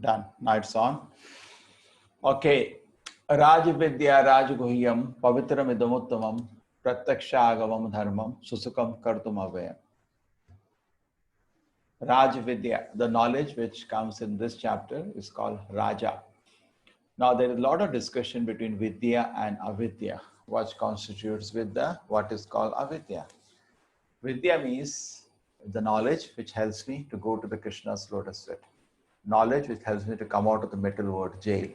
Done. Now it's on. Okay. Raj Vidya Raj Guhyam Pavitram Idamuttamam Pratyaksha Dharmam Susukam Kartum Avayam. Raj Vidya, the knowledge which comes in this chapter is called Raja. Now there is a lot of discussion between Vidya and Avidya. What constitutes Vidya? What is called Avidya? Vidya means the knowledge which helps me to go to the Krishna's lotus feet. Knowledge which helps me to come out of the metal world jail.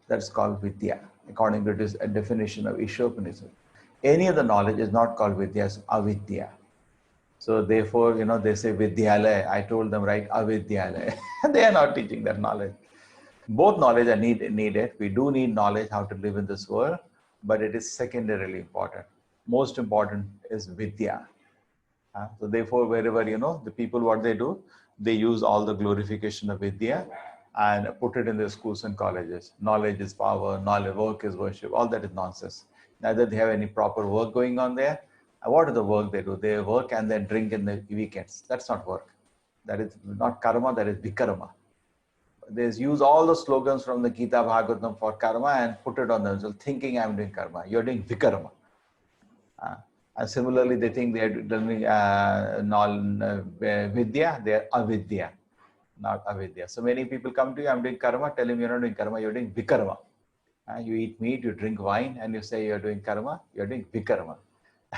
That's called Vidya, according to this definition of Ishopanishad. Any other knowledge is not called Vidya, it's Avidya. So therefore, they say Vidyalaya. I told them, right, Avidyalaya. They are not teaching that knowledge. Both knowledge are needed. We do need knowledge how to live in this world, but it is secondarily important. Most important is Vidya. So therefore, wherever, the people, what they do, they use all the glorification of Vidya and put it in their schools and colleges. Knowledge is power, knowledge, work is worship, all that is nonsense. Neither they have any proper work going on there. And what is the work they do? They work and then drink in the weekends. That's not work. That is not karma, that is vikarma. They use all the slogans from the Gita Bhagavatam for karma and put it on themselves, thinking I'm doing karma. You're doing vikarma. And similarly, they think they are doing vidya, they are avidya, not avidya. So many people come to you, I'm doing karma, tell him you're not doing karma, you're doing vikarma. You eat meat, you drink wine, and you say you're doing karma, you're doing vikarma.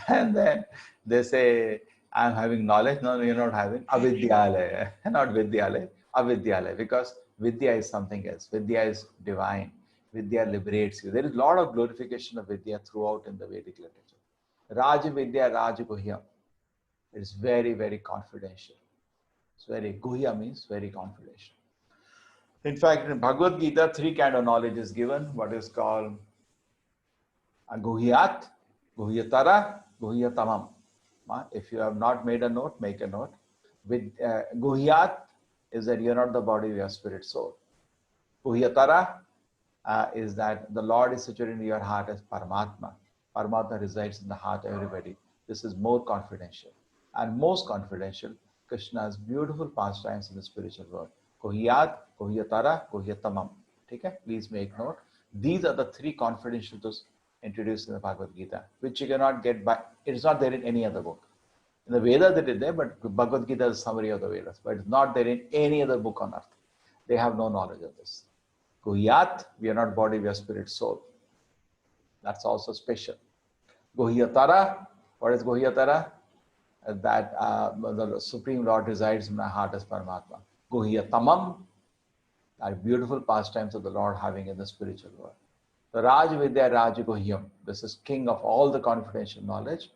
And then they say, I'm having knowledge. No, you're not having avidyalaya, not vidyalaya, avidyalaya, because vidya is something else. Vidya is divine. Vidya liberates you. There is a lot of glorification of vidya throughout in the Vedic literature. Raj Vidya, Raj Guhyam. It is very, very confidential. It's very, Guhya means very confidential. In fact, in Bhagavad Gita, 3 kind of knowledge is given. What is called Guhyat, Guhyatara, Guhyatamam. If you have not made a note, make a note. With Guhyat is that you're not the body, you are spirit, soul. Guhyatara is that the Lord is situated in your heart as Paramatma. Paramatma resides in the heart of everybody. This is more confidential. And most confidential, Krishna's beautiful pastimes in the spiritual world. Guhyat, Guhyatara, Guhyatamam. Okay? Please make note. These are the 3 confidential truths introduced in the Bhagavad Gita, which you cannot get by, it is not there in any other book. In the Vedas it is there, but Bhagavad Gita is a summary of the Vedas, but it's not there in any other book on earth. They have no knowledge of this. Guhyat, we are not body, we are spirit, soul. That's also special. Guhyatara, what is Guhyatara? That the Supreme Lord resides in my heart as Paramatma. Guhyatamam, are beautiful pastimes of the Lord having in the spiritual world. The Raj Vidya Raj Guhyam, this is king of all the confidential knowledge.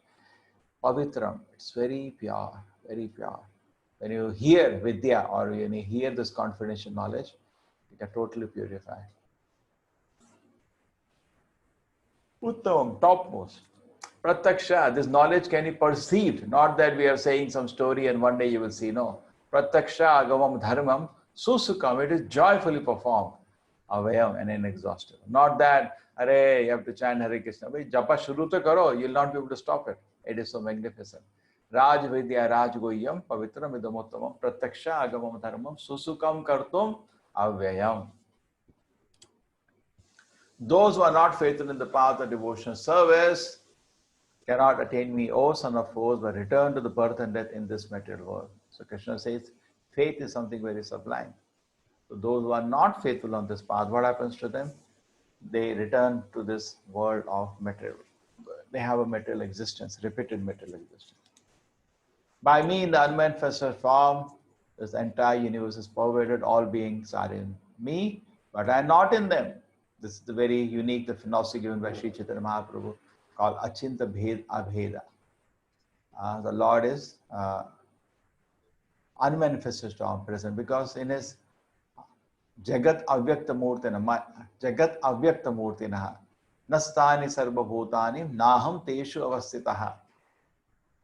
Pavitram, it's very pure, very pure. When you hear Vidya or when you hear this confidential knowledge, you are totally purified. Uttamam, topmost. Pratyaksha, this knowledge can be perceived, not that we are saying some story and one day you will see. No. Pratyaksha agavam dharmam susukam, it is joyfully performed. Avayam and inexhaustible. Not that, Hare, you have to chant Hare Krishna. But japa shuru to karo, you will not be able to stop it. It is so magnificent. Raj Vidya Raj Guhyam Pavitram Idamuttamam Pratyaksha Agamam Dharmam Susukam Kartum Avyayam. Those who are not faithful in the path of devotional service cannot attain me, O son of foes, but return to the birth and death in this material world. So Krishna says, faith is something very sublime. So those who are not faithful on this path, what happens to them? They return to this world of material. They have a material existence, repeated material existence. By me in the unmanifested form, this entire universe is pervaded, all beings are in me, but I am not in them. This is the very unique, the philosophy given by Sri Chaitanya Mahaprabhu called Achinta Bhed Abheda. The Lord is unmanifested form present because in his Jagat Avyakta Murtina Nastani Sarva Bhutani Naham Teshu Avastitaha.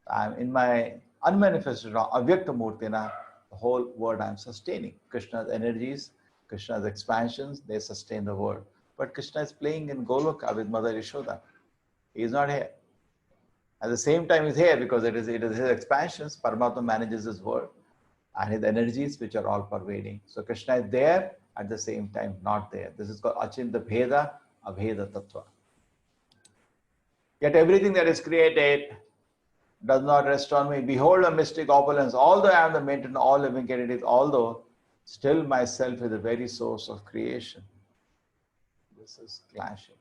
I am in my unmanifested form, Avyakta Murtina, the whole world I am sustaining. Krishna's energies, Krishna's expansions, they sustain the world. But Krishna is playing in Goloka with Mother Yashoda. He is not here. At the same time, he is here because it is his expansions. Paramatma manages his world. and his energies which are all pervading. So Krishna is there at the same time not there. This is called Achinta Bheda Abheda Tattva. Yet everything that is created does not rest on me. Behold a mystic opulence. Although I am the maintainer of all living entities, although still myself is the very source of creation. This is clashing.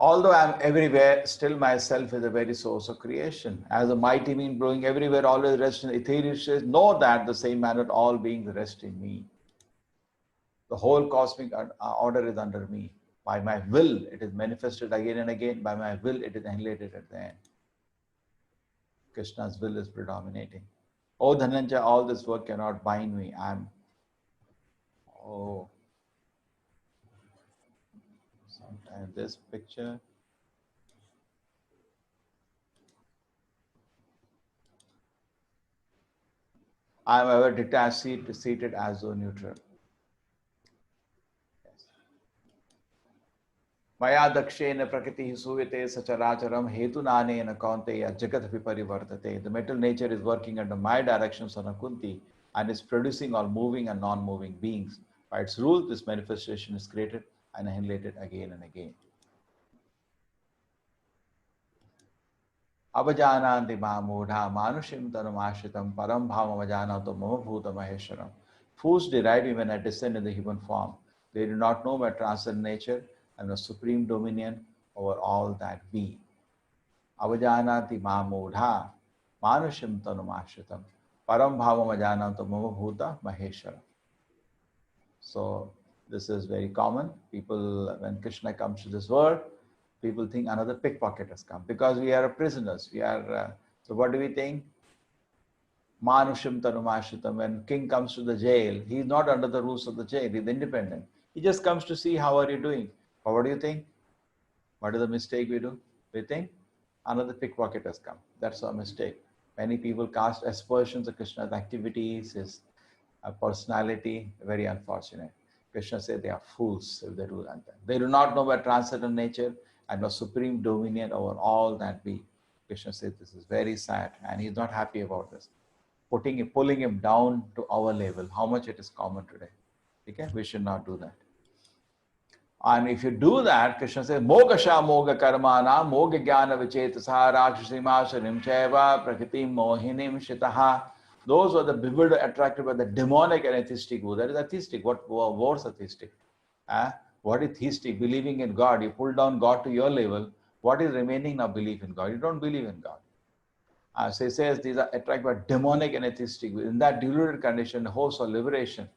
Although I am everywhere, still myself is the very source of creation. As a mighty being blowing everywhere, always rest in ethereal states, know that the same manner all beings rest in me. The whole cosmic order is under me. By my will, it is manifested again and again. By my will, it is annihilated at the end. Krishna's will is predominating. Oh Dhananjaya, all this work cannot bind me. Sometimes this picture. I am ever detached, seated as though neutral. Maya dakshena prakriti suvite sacharacharam hetu nanena kaunteya jagat viparivartate. The metal nature is working under my direction, Son of Kunti, and is producing all moving and non-moving beings. By its rule, this manifestation is created and annihilated again and again. Abhajananti mamudha manushim tanumashritam param bhavamajanato mamabhuta mahesharam. Fools deride me when I descend in the human form. They do not know my transcendent nature and the supreme dominion over all that be. Avajanati mamudha manushim tanumashritam param bhavamajanato mamabhuta maheshara. So this is very common. People, when Krishna comes to this world, people think another pickpocket has come because we are prisoners. We are. So what do we think? Manushim tanumashritam. When king comes to the jail, he is not under the rules of the jail. He is independent. He just comes to see how are you doing. But what do you think? What is the mistake we do? We think another pickpocket has come. That's our mistake. Many people cast aspersions of Krishna's activities, his personality. Very unfortunate. Krishna said they are fools if they do that. They do not know about transcendent nature and the supreme dominion over all that be. Krishna said this is very sad and he's not happy about this. Pulling him down to our level, how much it is common today. Okay? We should not do that. And if you do that, Krishna says, Mogasha Moga Karmana, Moga Jnana Vichetasaha, Rakshasimasharim Chaiva, Prakritim Mohinim Shitaha. Those who are the bewildered, attracted by the demonic and atheistic view. That is atheistic. What's atheistic? What is theistic? Believing in God. You pull down God to your level. What is remaining now? Belief in God. You don't believe in God. So he says these are attracted by demonic and atheistic view. In that deluded condition, the hopes of liberation,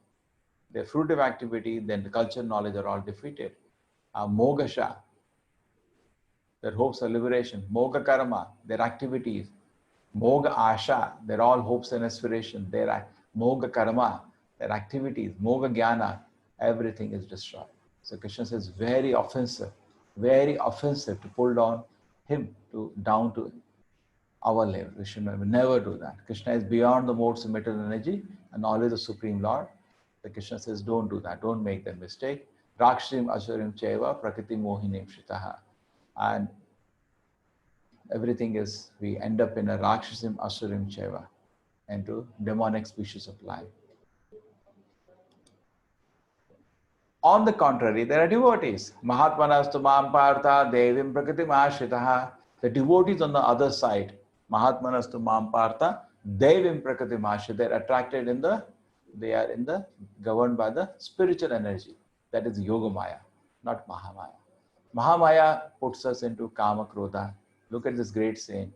their fruitive activity, then the culture, knowledge are all defeated. Mogasha, their hopes of liberation. Moga karma, their activities. Moga asha, their all hopes and aspirations. Their moga karma, their activities. Moga jnana, everything is destroyed. So Krishna says very offensive to pull down him down to our level. We should never do that. Krishna is beyond the modes of material energy and always the Supreme Lord. The Krishna says, don't do that. Don't make that mistake. Rakshim Asurim Cheva Prakriti Mohinim Shitaha. And everything is, we end up in a Rakshasim Asurim Cheva, into demonic species of life. On the contrary, there are devotees. Mahatmanastu Mam Partha Devim Prakriti Mahashitaha. The devotees on the other side. Mahatmanastu Mam Partha Devim Prakriti Mahashitaha. They are attracted they are governed by the spiritual energy. That is Yoga Maya, not Mahamaya. Mahamaya puts us into Kama Krodha. Look at this great saint.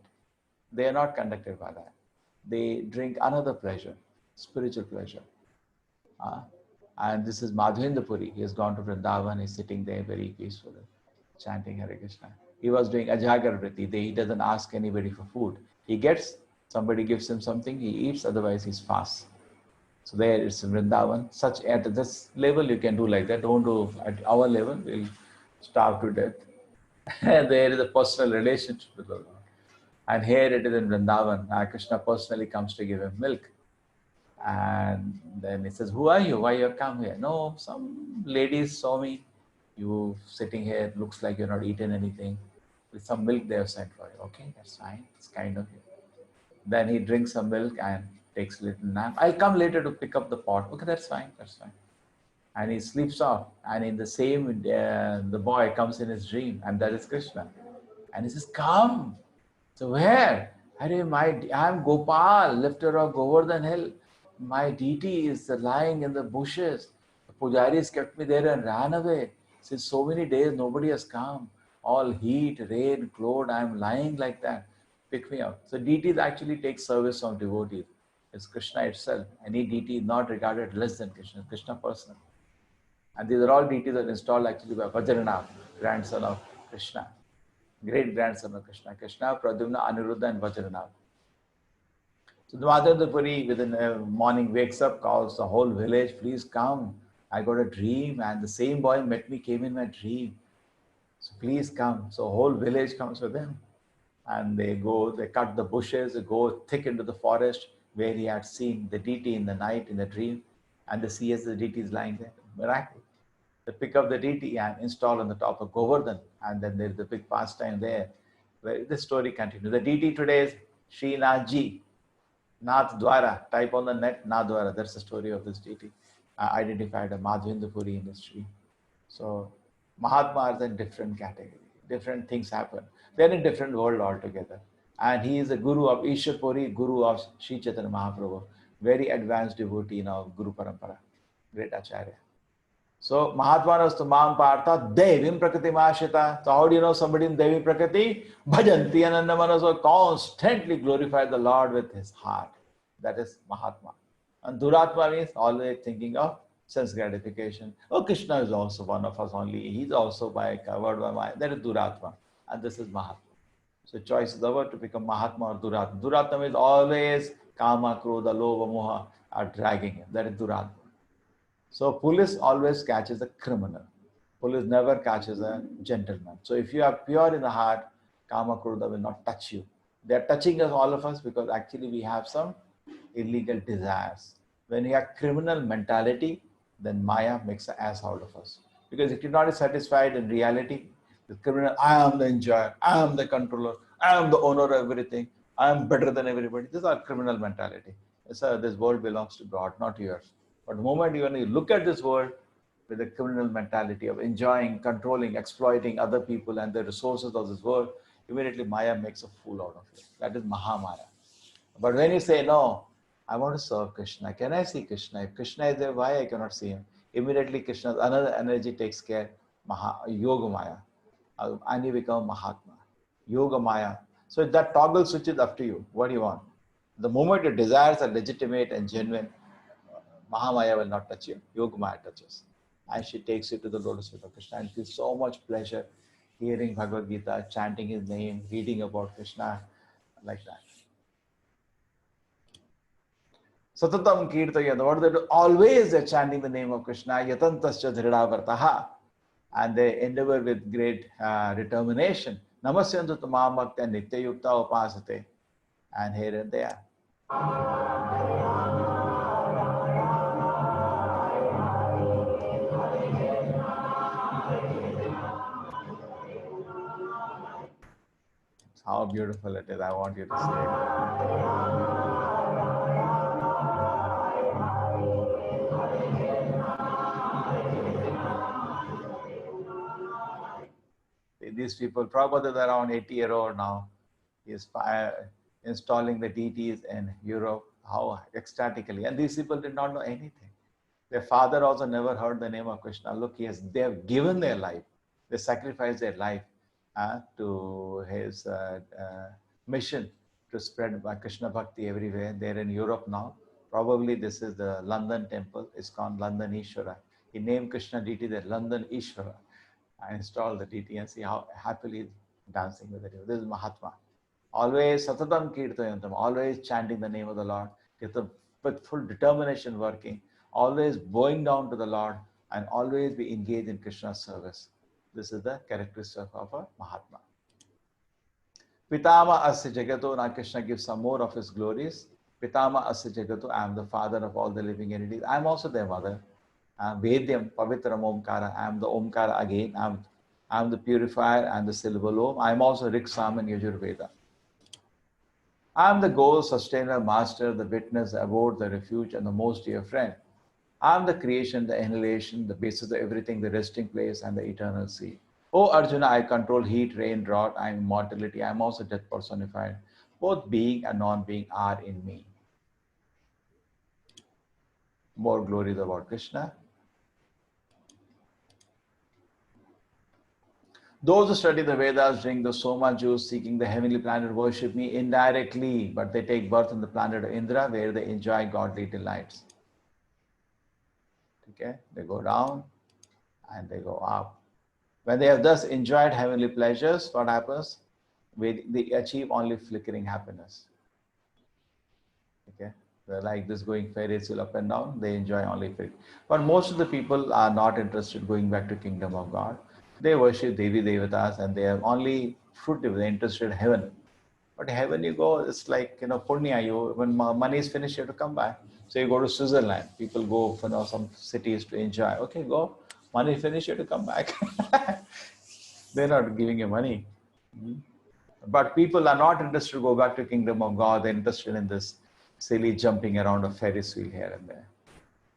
They are not conducted by that. They drink another pleasure, spiritual pleasure. And this is Madhavendra Puri. He has gone to Vrindavan. He's sitting there very peacefully, chanting Hare Krishna. He was doing Ajagar Vriti. He doesn't ask anybody for food. Somebody gives him something, he eats, otherwise he's fast. So there it's in Vrindavan. Such at this level you can do like that. Don't do at our level, we'll starve to death. There is a personal relationship with the Lord. And here it is in Vrindavan. Krishna personally comes to give him milk. And then he says, who are you? Why you have come here? No, some ladies saw me. You sitting here, looks like you're not eating anything. with some milk they have sent for you. Okay, that's fine. It's kind of you. Then he drinks some milk and takes a little nap. I'll come later to pick up the pot. Okay, that's fine. That's fine. And he sleeps off. And in the same, the boy comes in his dream, and that is Krishna. And he says, "Come." So where? I'm Gopal, lifter of Govardhan Hill. My deity is lying in the bushes. The pujaris kept me there and ran away. Since so many days, nobody has come. All heat, rain, cloud, I'm lying like that. Pick me up. So deities actually take service from devotees. It's Krishna itself. Any deity is not regarded less than Krishna. Krishna person. And these are all deities that are installed actually by Vajranath, grandson of Krishna. Great grandson of Krishna. Krishna, Pradyumna, Aniruddha, and Vajranath. So the Madhavendra Puri within the morning wakes up, calls the whole village, please come. I got a dream, and the same boy met me, came in my dream. So please come. So whole village comes with him. And they go, they cut the bushes, they go thick into the forest where he had seen the deity in the night, in the dream. And they see as the deity is lying there. Miracle. They pick up the deity and install on the top of Govardhan. And then there's the big pastime there where the story continues. The deity today is Sri Nathji, Nath Dwara. Type on the net, Nath Dwara. That's the story of this deity. Identified a Madhavendra Puri industry. So Mahatmas are in different category. Different things happen. They're in different world altogether. And he is the guru of Ishwar Puri, guru of Sri Chaitanya Mahaprabhu. Very advanced devotee of Guru Parampara. Great Acharya. So Mahatmanas to Mam Partha, Devim Prakriti Mashita. So how do you know somebody in Devi Prakriti? Bhajanti Anandamana. So constantly glorify the Lord with his heart. That is Mahatma. And Duratma means always thinking of sense gratification. Oh, Krishna is also one of us only. He's also covered by Maya. That is Duratma. And this is Mahatma. So choice is over to become Mahatma or Duratma. Duratma means always Kama, Krodha, Lobha, Moha are dragging him. That is Duratma. So police always catches a criminal. Police never catches a gentleman. So if you are pure in the heart, Kama, Krodha will not touch you. They are touching us, all of us, because actually we have some illegal desires. When you have criminal mentality, then Maya makes an ass out of us. Because if you're not satisfied in reality, the criminal, I am the enjoyer, I am the controller, I am the owner of everything, I am better than everybody. This is our criminal mentality. So this world belongs to God, not yours. But the moment you look at this world with a criminal mentality of enjoying, controlling, exploiting other people and the resources of this world, immediately Maya makes a fool out of you. That is Mahamaya. But when you say, no, I want to serve Krishna, can I see Krishna? If Krishna is there, why I cannot see him? Immediately Krishna's another energy takes care, Yoga Maya. And you become Mahatma. Yoga Maya. So that toggle switch is up to you. What do you want? The moment your desires are legitimate and genuine, Mahamaya will not touch you. Yoga Maya touches. And she takes you to the lotus feet of Krishna and feels so much pleasure hearing Bhagavad Gita, chanting his name, reading about Krishna, like that. Satatam Kirtayad. What they do? Always they're chanting the name of Krishna. Yatantascha Dhridavartaha. And they endeavor with great determination. Namasyantu Tamam Bhakta Nitya Yukta Upasate. And here and there. How beautiful it is. I want you to see. These people, Prabhupada is around 80-year-old now. He is installing the deities in Europe. How ecstatically. And these people did not know anything. Their father also never heard the name of Krishna. Look, they have given their life. They sacrificed their life to his mission to spread Krishna Bhakti everywhere. They're in Europe now. Probably this is the London temple. It's called London Ishvara. He named Krishna deity there, London Ishvara. I installed the deity and see how happily he's dancing with it. This is Mahatma. Always Satatam Kirtayantam, always chanting the name of the Lord, with full determination working, always bowing down to the Lord, and always be engaged in Krishna's service. This is the characteristic of a Mahatma. Pitama Asya Jagato. Now Krishna gives some more of his glories. Pitama Asya Jagato. I am the father of all the living entities. I am also their mother. Vedyam Pavitram Omkara. I am the Omkara again. I am I am the purifier and the silver loam. I am also Rik, Sam, and Yajurveda. I am the goal, sustainer, master, the witness, the abode, the refuge, and the most dear friend. I am the creation, the annihilation, the basis of everything, the resting place, and the eternal sea. O Arjuna, I control heat, rain, drought, I am immortality, I am also death personified. Both being and non-being are in me. More glories about Krishna. Those who study the Vedas drink the Soma juice, seeking the heavenly planet, worship me indirectly, but they take birth on the planet of Indra, where they enjoy godly delights. Okay, they go down and they go up. When they have thus enjoyed heavenly pleasures, what happens? They achieve only flickering happiness. Okay, they're like this going Ferris wheel up and down. They enjoy only flickering. But most of the people are not interested going back to kingdom of God. They worship Devi Devatas and they are only fruitive. They're interested in heaven. But heaven you go, it's like, punya, when money is finished, you have to come back. So you go to Switzerland, people go for some cities to enjoy. Okay, go. Money finished, you have to come back. They're not giving you money. But people are not interested to go back to kingdom of God. They're interested in this silly jumping around a Ferris wheel here and there.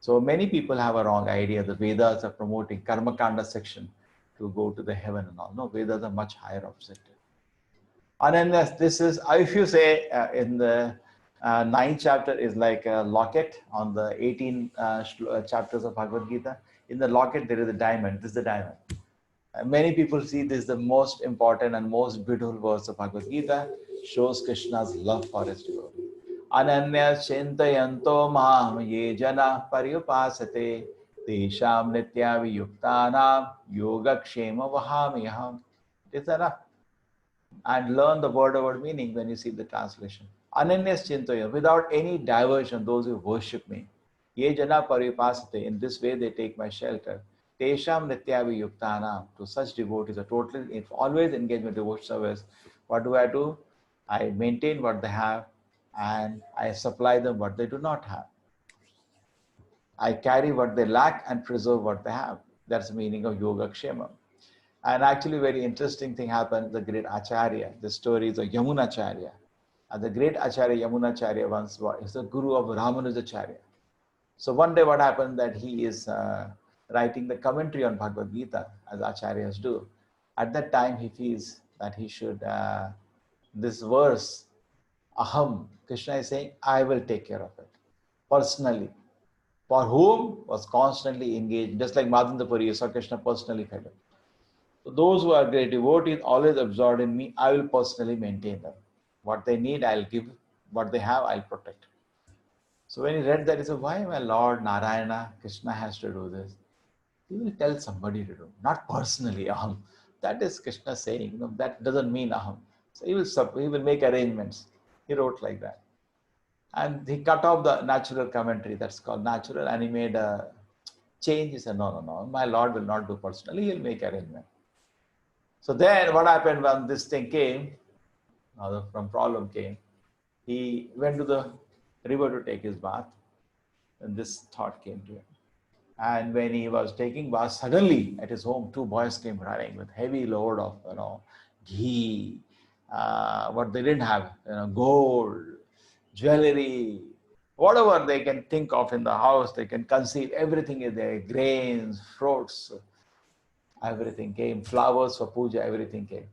So many people have a wrong idea. The Vedas are promoting Karma Kanda section to go to the heaven and all. No, Vedas are much higher objective. Ananya, this is, if you say in the ninth chapter is like a locket on the 18 chapters of Bhagavad Gita. In the locket, there is a diamond. This is the diamond. Many people see this the most important and most beautiful verse of Bhagavad Gita, shows Krishna's love for his devotee. Ananya chintayanto mam ye jana paryupasate tesham nitya viyuktanam yogakshema vahamiham. Is enough. And learn the word meaning when you see the translation. Ananyas chintoya, without any diversion, those who worship me. Ye jana paripasate, in this way they take my shelter. Tesham nityavi yuktana, to such devotees are totally, if always engaged with devotion service. What do? I maintain what they have and I supply them what they do not have. I carry what they lack and preserve what they have. That's the meaning of Yoga Kshema. And actually, very interesting thing happened. The great Acharya, the story is of Yamunacharya. And the great Acharya Yamunacharya once was the guru of Ramanujacharya. So one day what happened that he is writing the commentary on Bhagavad Gita, as Acharyas do. At that time, he feels that he should, this verse, Aham, Krishna is saying, I will take care of it, personally. For whom was constantly engaged, just like Madhindapuri, you saw Krishna personally fed him. So those who are great devotees, always absorbed in me, I will personally maintain them. What they need, I'll give. What they have, I'll protect. So when he read that, he said, why my Lord Narayana, Krishna has to do this? He will tell somebody to do, not personally, aham. That is Krishna saying, that doesn't mean aham. So he will make arrangements. He wrote like that. And he cut off the natural commentary, that's called natural, and he made a change. He said, no, my Lord will not do personally, he'll make arrangement. So then what happened when this thing came, from problem came, he went to the river to take his bath, and this thought came to him. And when he was taking bath, suddenly at his home, two boys came running with heavy load of, ghee, what they didn't have, gold, jewelry, whatever they can think of in the house, they can conceive, everything is there, grains, fruits, everything came, flowers for puja, everything came.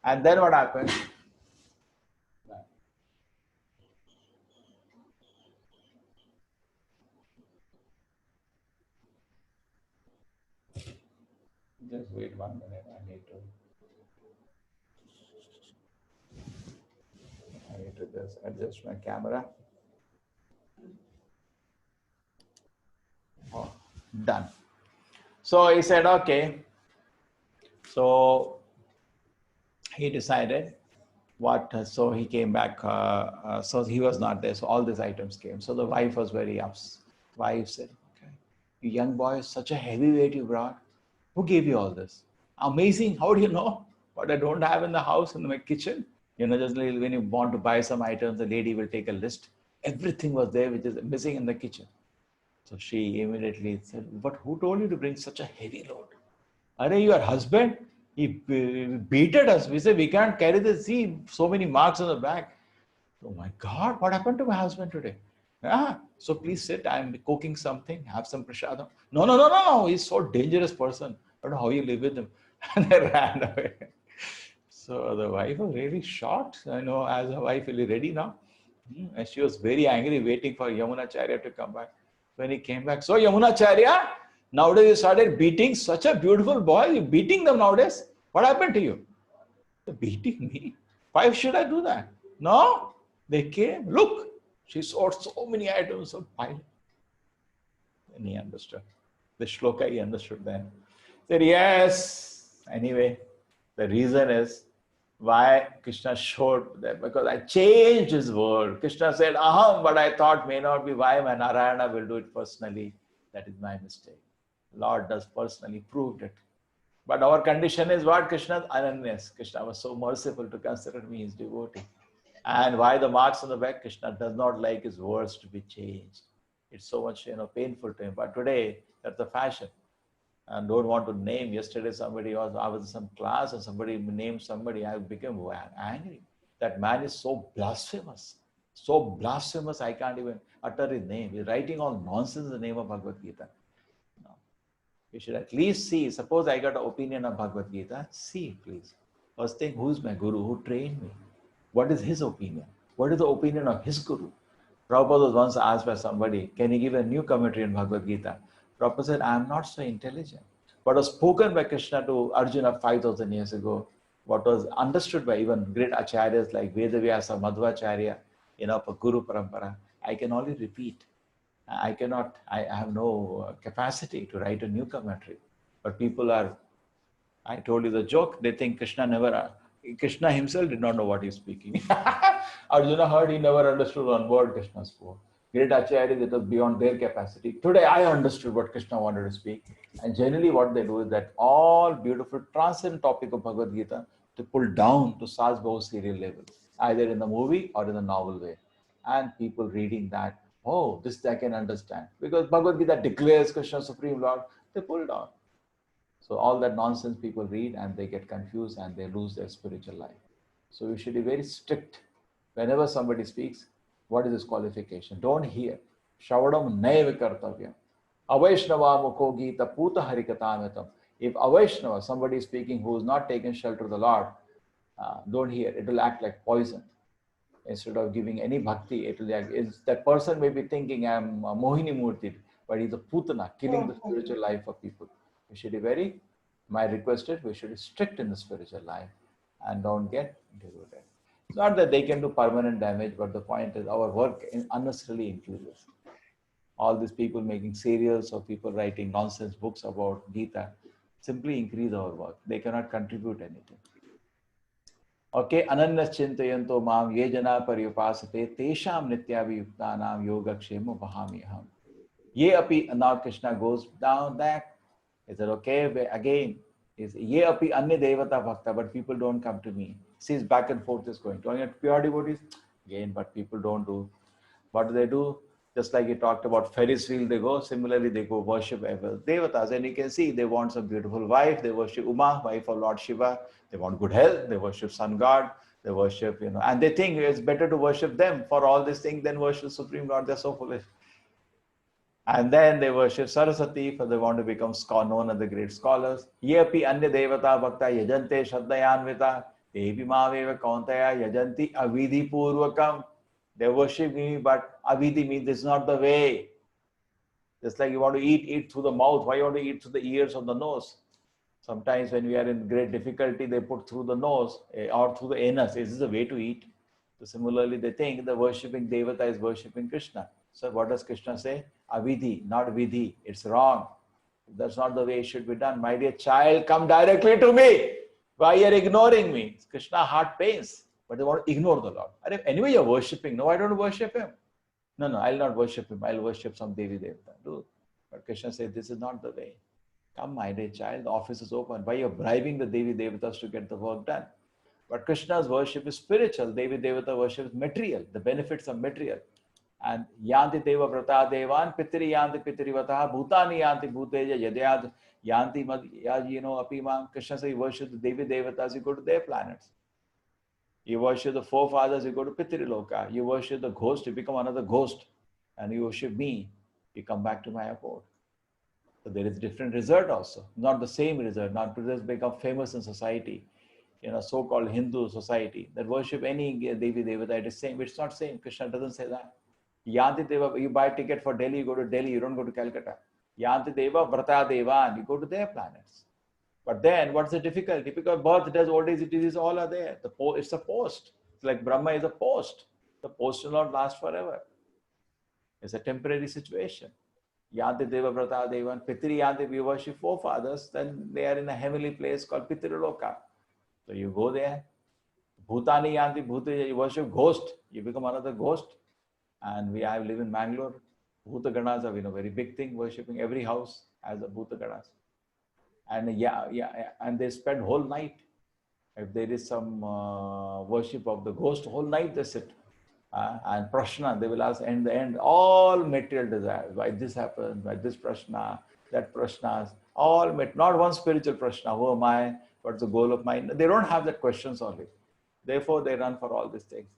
And then what happened? Just wait 1 minute, I need to just adjust my camera. Oh, done. So he said, okay. So he decided so he came back, so he was not there. So all these items came. So the wife was very upset. Wife said, okay, you young boy, such a heavy weight you brought. Who gave you all this? Amazing. How do you know what I don't have in the house, in my kitchen? Just when you want to buy some items, the lady will take a list. Everything was there, which is missing in the kitchen. So she immediately said, but who told you to bring such a heavy load? Are you your husband? He beated us. We said, we can't carry the sea, so many marks on the back. Oh my God, what happened to my husband today? Ah, so please sit. I'm cooking something. Have some prashadam. No, no, no, no, no. He's so dangerous person. I don't know how you live with him. And I ran away. So the wife was really shocked. I know, as a wife, really ready now. And she was very angry, waiting for Yamunacharya to come back. When he came back, so Yamunacharya, nowadays you started beating such a beautiful boy. You're beating them nowadays. What happened to you? They're beating me. Why should I do that? No, they came. Look, she saw so many items of pile. And he understood. The shloka he understood then. Said, yes. Anyway, the reason is why Krishna showed that because I changed his word. Krishna said, aham, but I thought may not be why my Narayana will do it personally. That is my mistake. Lord does personally proved it. But our condition is what? Krishna's ananyas. Krishna was so merciful to consider me his devotee. And why the marks on the back? Krishna does not like his words to be changed. It's so much painful to him. But today, that's the fashion. And don't want to name. Yesterday, I was in some class and somebody named somebody. I became angry. That man is so blasphemous. So blasphemous, I can't even utter his name. He's writing all nonsense in the name of Bhagavad Gita. No. You should at least see. Suppose I got an opinion of Bhagavad Gita. See, please. First thing, who's my guru? Who trained me? What is his opinion? What is the opinion of his guru? Prabhupada was once asked by somebody, can you give a new commentary on Bhagavad Gita? Prabhupada said, I am not so intelligent. What was spoken by Krishna to Arjuna 5,000 years ago, what was understood by even great acharyas like Vedavyasa, Madhvacharya, for Guru Parampara, I can only repeat. I have no capacity to write a new commentary. But people are, I told you the joke, they think Krishna himself did not know what he's speaking. Arjuna heard, he never understood one word Krishna spoke. Great acharyas, it was beyond their capacity. Today I understood what Krishna wanted to speak. And generally what they do is that all beautiful transcendent topic of Bhagavad Gita to pull down to Sas Bahu serial level, either in the movie or in the novel way. And people reading that, oh, this I can understand. Because Bhagavad Gita declares Krishna Supreme Lord, they pull it down. So all that nonsense people read and they get confused and they lose their spiritual life. So you should be very strict. Whenever somebody speaks, what is his qualification? Don't hear. Shavadam naiva kartavyam. Avaishnava mukho gita puta harikatamatam. If Avaishnava, somebody is speaking who is not taken shelter of the Lord, don't hear. It will act like poison. Instead of giving any bhakti, it will act, that person may be thinking I'm Mohini Murti, but he's a putana, killing the spiritual life of people. We should be my request is we should be strict in the spiritual life and don't get deluded. It's not that they can do permanent damage, but the point is our work unnecessarily increases. All these people making serials or people writing nonsense books about Gita simply increase our work. They cannot contribute anything. Okay, ananyas chintayanto mam ye jana paryupasate tesham nityaviyuktanam yogakshema vahamiham. Ye api, now Krishna goes down back. Is that okay? Again, is ye api anya devata bhakta, but people don't come to me. Sees back and forth is going. Only pure devotees, again, but people don't do. What do? Just like he talked about Ferris wheel, they go. Similarly, they go worship devatas. And you can see they want some beautiful wife. They worship Uma, wife of Lord Shiva. They want good health. They worship sun god. They worship, and they think it's better to worship them for all these things than worship Supreme Lord. They're so foolish. And then they worship Saraswati, for they want to become known as the great scholars. Yepi anya devata bhakta yajante shraddhayanvita devi maveva kauntaya yajanti avidhi purvakam. They worship me, but avidhi means this is not the way. Just like you want to eat through the mouth. Why you want to eat through the ears or the nose? Sometimes when we are in great difficulty, they put through the nose or through the anus. Is this the way to eat? So similarly, they think the worshipping devata is worshipping Krishna. So what does Krishna say? Avidhi, not vidhi. It's wrong. That's not the way it should be done. My dear child, come directly to me. Why are you ignoring me? Krishna heart pains, but they want to ignore the Lord. And if anyway you're worshipping, no, I don't worship him. No, I'll not worship him. I'll worship some Devi Devata. Do. But Krishna says, this is not the way. Come, my dear child, the office is open. Why you're bribing the Devi Devatas to get the work done? But Krishna's worship is spiritual. Devi Devata worship is material. The benefits are material. And yanti deva vrata devan pitri yanti pitrivataha bhutani yanti bhuteja yadyad yanti madhyajino apimam. Krishna says you worship the Devi Devatas, you go to their planets. You worship the forefathers, you go to Pitriloka. You worship the ghost, you become another ghost. And you worship me, you come back to my abode. So there is different result also, not the same result. Not to just become famous in society, so-called Hindu society that worship any Devi Devata. It is same. It's not same. Krishna doesn't say that. Yanti Deva, you buy a ticket for Delhi, you go to Delhi, you don't go to Calcutta. Yanti Deva, Vrata Devan, you go to their planets. But then what's the difficulty? Because birth, death, old age, disease, all are there. It's a post. It's like Brahma is a post. The post will not last forever. It's a temporary situation. Yanti Deva Vrata Devan, Pitri Yanti, we worship forefathers, then they are in a heavenly place called Pitriloka. So you go there. Bhutani Yanti Bhuta, you worship ghost, you become another ghost. And I live in Mangalore. Bhuta Ganas are a very big thing, worshipping every house as a Bhuta Ganas. And and they spend whole night. If there is some worship of the ghost, whole night they sit. And prashna, they will ask in the end, all material desires. Why this happened, why this prashna, that prashnas, all, not one spiritual prashna. Who am I? What's the goal of mine? They don't have that questions only. Therefore, they run for all these things.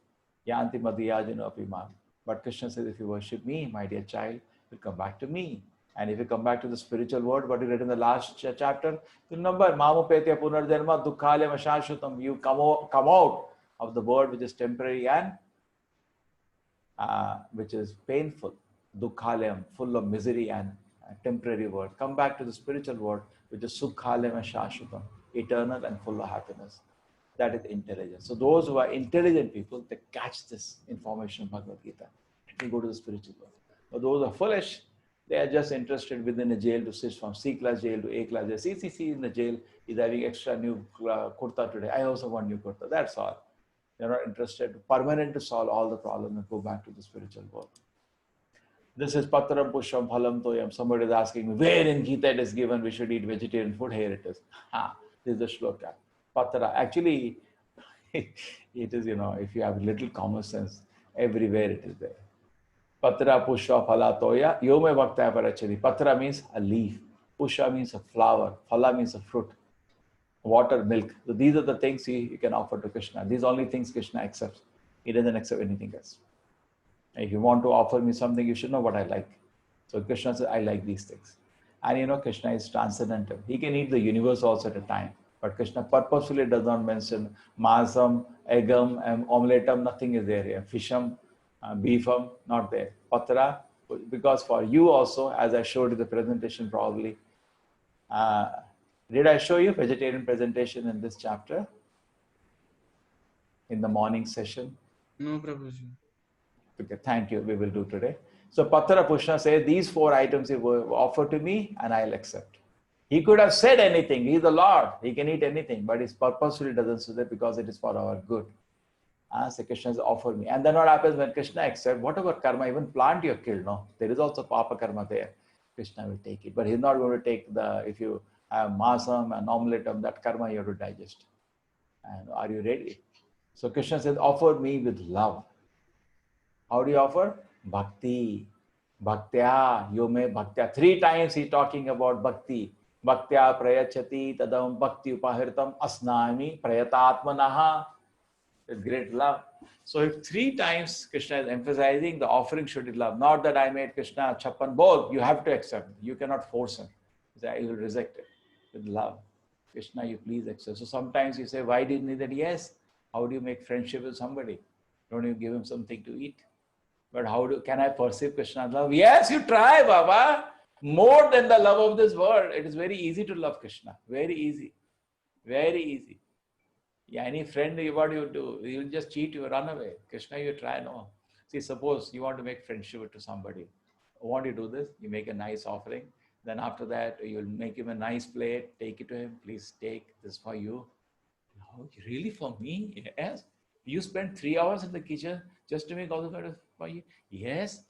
Yanti madhyajino apimam. But Krishna says, if you worship me, my dear child, you'll come back to me. And if you come back to the spiritual world, what is written in the last chapter, you remember, Mamupetya punarjanma dukhalyam ashashvatam. You come out of the world which is temporary and which is painful, dukhalyam, full of misery and temporary world. Come back to the spiritual world, which is sukhalyam ashashvatam, eternal and full of happiness. That is intelligence. So those who are intelligent people, they catch this information of Bhagavad Gita. They go to the spiritual world. But those who are foolish, they are just interested within a jail to switch from C class jail to A class jail. CCC in the jail is having extra new kurta today. I also want new kurta. That's all. They're not interested permanent to solve all the problems and go back to the spiritual world. This is Patram Pusham Phalam Toyam. Somebody is asking me, where in Gita it is given we should eat vegetarian food? Here it is. This is the shloka. Patra. Actually, it is, if you have little common sense, everywhere it is there. Patra Pusha Phala Toya. Yome Bhaktaya Parachari. Patra means a leaf. Pusha means a flower. Phala means a fruit. Water, milk. So these are the things you can offer to Krishna. These are only things Krishna accepts. He doesn't accept anything else. If you want to offer me something, you should know what I like. So Krishna says, I like these things. And Krishna is transcendental. He can eat the universe also at a time. But Krishna purposefully does not mention masam, eggum, omeletum, nothing is there here. Fisham, beefum, not there. Patra, because for you also, as I showed you the presentation probably, did I show you vegetarian presentation in this chapter? In the morning session? No, Prabhuji. Okay, thank you. We will do today. So Patra Pushna says, these 4 items you offer to me and I'll accept. He could have said anything. He's the Lord. He can eat anything. But he purposefully doesn't say that because it is for our good. So Krishna says, offer me. And then what happens when Krishna accepts, whatever karma, even plant you killed, no? There is also papa karma there. Krishna will take it. But he's not going to take if you have masam and omeletum, that karma you have to digest. And are you ready? So Krishna says, offer me with love. How do you offer? Bhakti. Bhaktya, yome bhaktya. 3 times he's talking about bhakti. Bhaktya prayachati tadam bhakti upahirtam asnami prayatatmanaha. With great love. So if 3 times Krishna is emphasizing the offering should be love, not that I made Krishna chappan, both you have to accept. You cannot force him. He will reject it with love. Krishna, you please accept. So sometimes you say, why didn't you that? Yes. How do you make friendship with somebody? Don't you give him something to eat? But can I perceive Krishna's love? Yes, you try, Baba. More than the love of this world. It is very easy to love Krishna. Very easy. Very easy. Yeah, any friend, what you do? He will just cheat you, run away. Krishna, you try, no. See, suppose you want to make friendship to somebody. Want to do this? You make a nice offering. Then after that, you'll make him a nice plate, take it to him. Please take this for you. Oh, really for me? Yes. You spent 3 hours in the kitchen just to make all the food for you? Yes.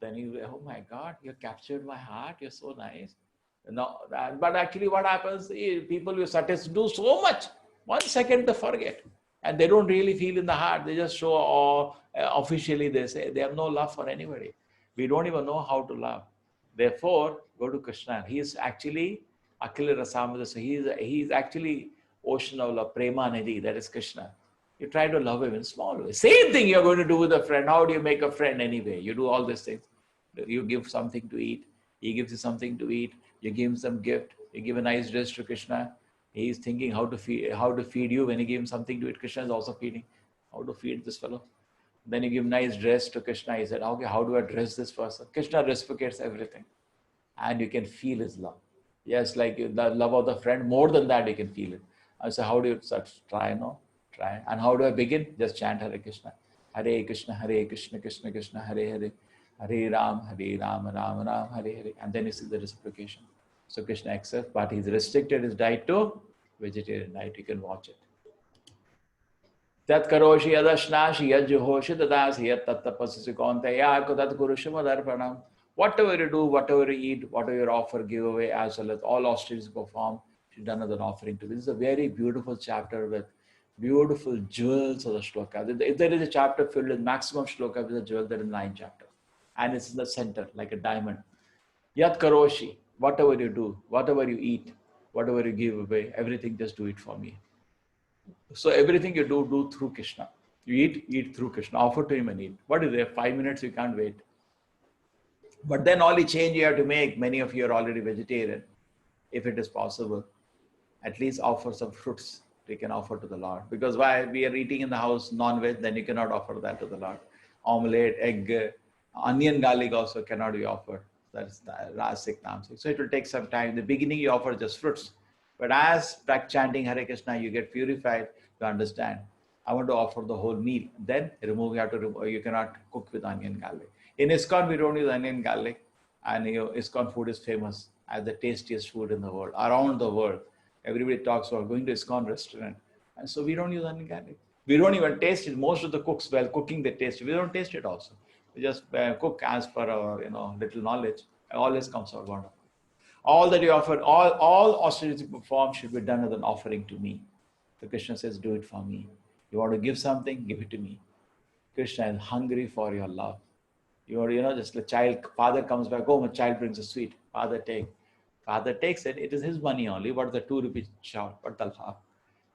Then you, oh my God, you captured my heart. You're so nice. No, but actually what happens is people will do so much. 1 second to forget. And they don't really feel in the heart. They just show, or officially they say they have no love for anybody. We don't even know how to love. Therefore, go to Krishna. He is actually Akhila Rasamrita. So he is actually ocean of love, Prema Nidhi. That is Krishna. You try to love him in small ways. Same thing you're going to do with a friend. How do you make a friend anyway? You do all these things. You give something to eat. He gives you something to eat. You give him some gift. You give a nice dress to Krishna. He is thinking how to feed you. When you give him something to eat, Krishna is also feeding. How to feed this fellow? Then you give nice dress to Krishna. He said, okay, how do I dress this person? Krishna reciprocates everything. And you can feel his love. Yes, like the love of the friend, more than that, you can feel it. I say, how do you try? No, try. And how do I begin? Just chant Hare Krishna. Hare Krishna, Krishna Krishna, Hare Hare. Hare Ram, Ram Ram, Hare Hare. And then you see the reciprocation. So Krishna accepts, but he's restricted his diet to vegetarian diet. You can watch it. Tat karoshi adashnashi yajhoshi dadasi yat tattapasisi kontaya kudat kurushamadarpanam. Whatever you do, whatever you eat, whatever you offer, give away, as well as all austerities perform, should be done as an offering to. This is a very beautiful chapter with beautiful jewels of the shloka. If there is a chapter filled with maximum shloka with a jewel, there is 9 chapters. And it's in the center, like a diamond. Yat karoshi, whatever you do, whatever you eat, whatever you give away, everything, just do it for me. So everything you do through Krishna. You eat through Krishna. Offer to him and eat. What is there? 5 minutes, you can't wait. But then only change you have to make. Many of you are already vegetarian. If it is possible, at least offer some fruits we can offer to the Lord. Because why? We are eating in the house non-veg, then you cannot offer that to the Lord. Omelette, egg, onion, garlic also cannot be offered. That's the Rasik Namsik. So it will take some time. In the beginning, you offer just fruits. But as back chanting Hare Krishna, you get purified to understand. I want to offer the whole meal. Then you cannot cook with onion garlic. In ISKCON, we don't use onion garlic. And ISKCON food is famous as the tastiest food in the world, around the world. Everybody talks about going to ISKCON restaurant. And so we don't use onion garlic. We don't even taste it. Most of the cooks, while cooking, they taste it. We don't taste it also. We just cook as per our little knowledge. It always comes out wonderful. All that you offer, all austerities performed should be done as an offering to me. So Krishna says, do it for me. You want to give something, give it to me. Krishna is hungry for your love. You are, just the child, father comes back home, a child brings a sweet. Father takes it. It is his money only. What is the 2 rupees shout? But the love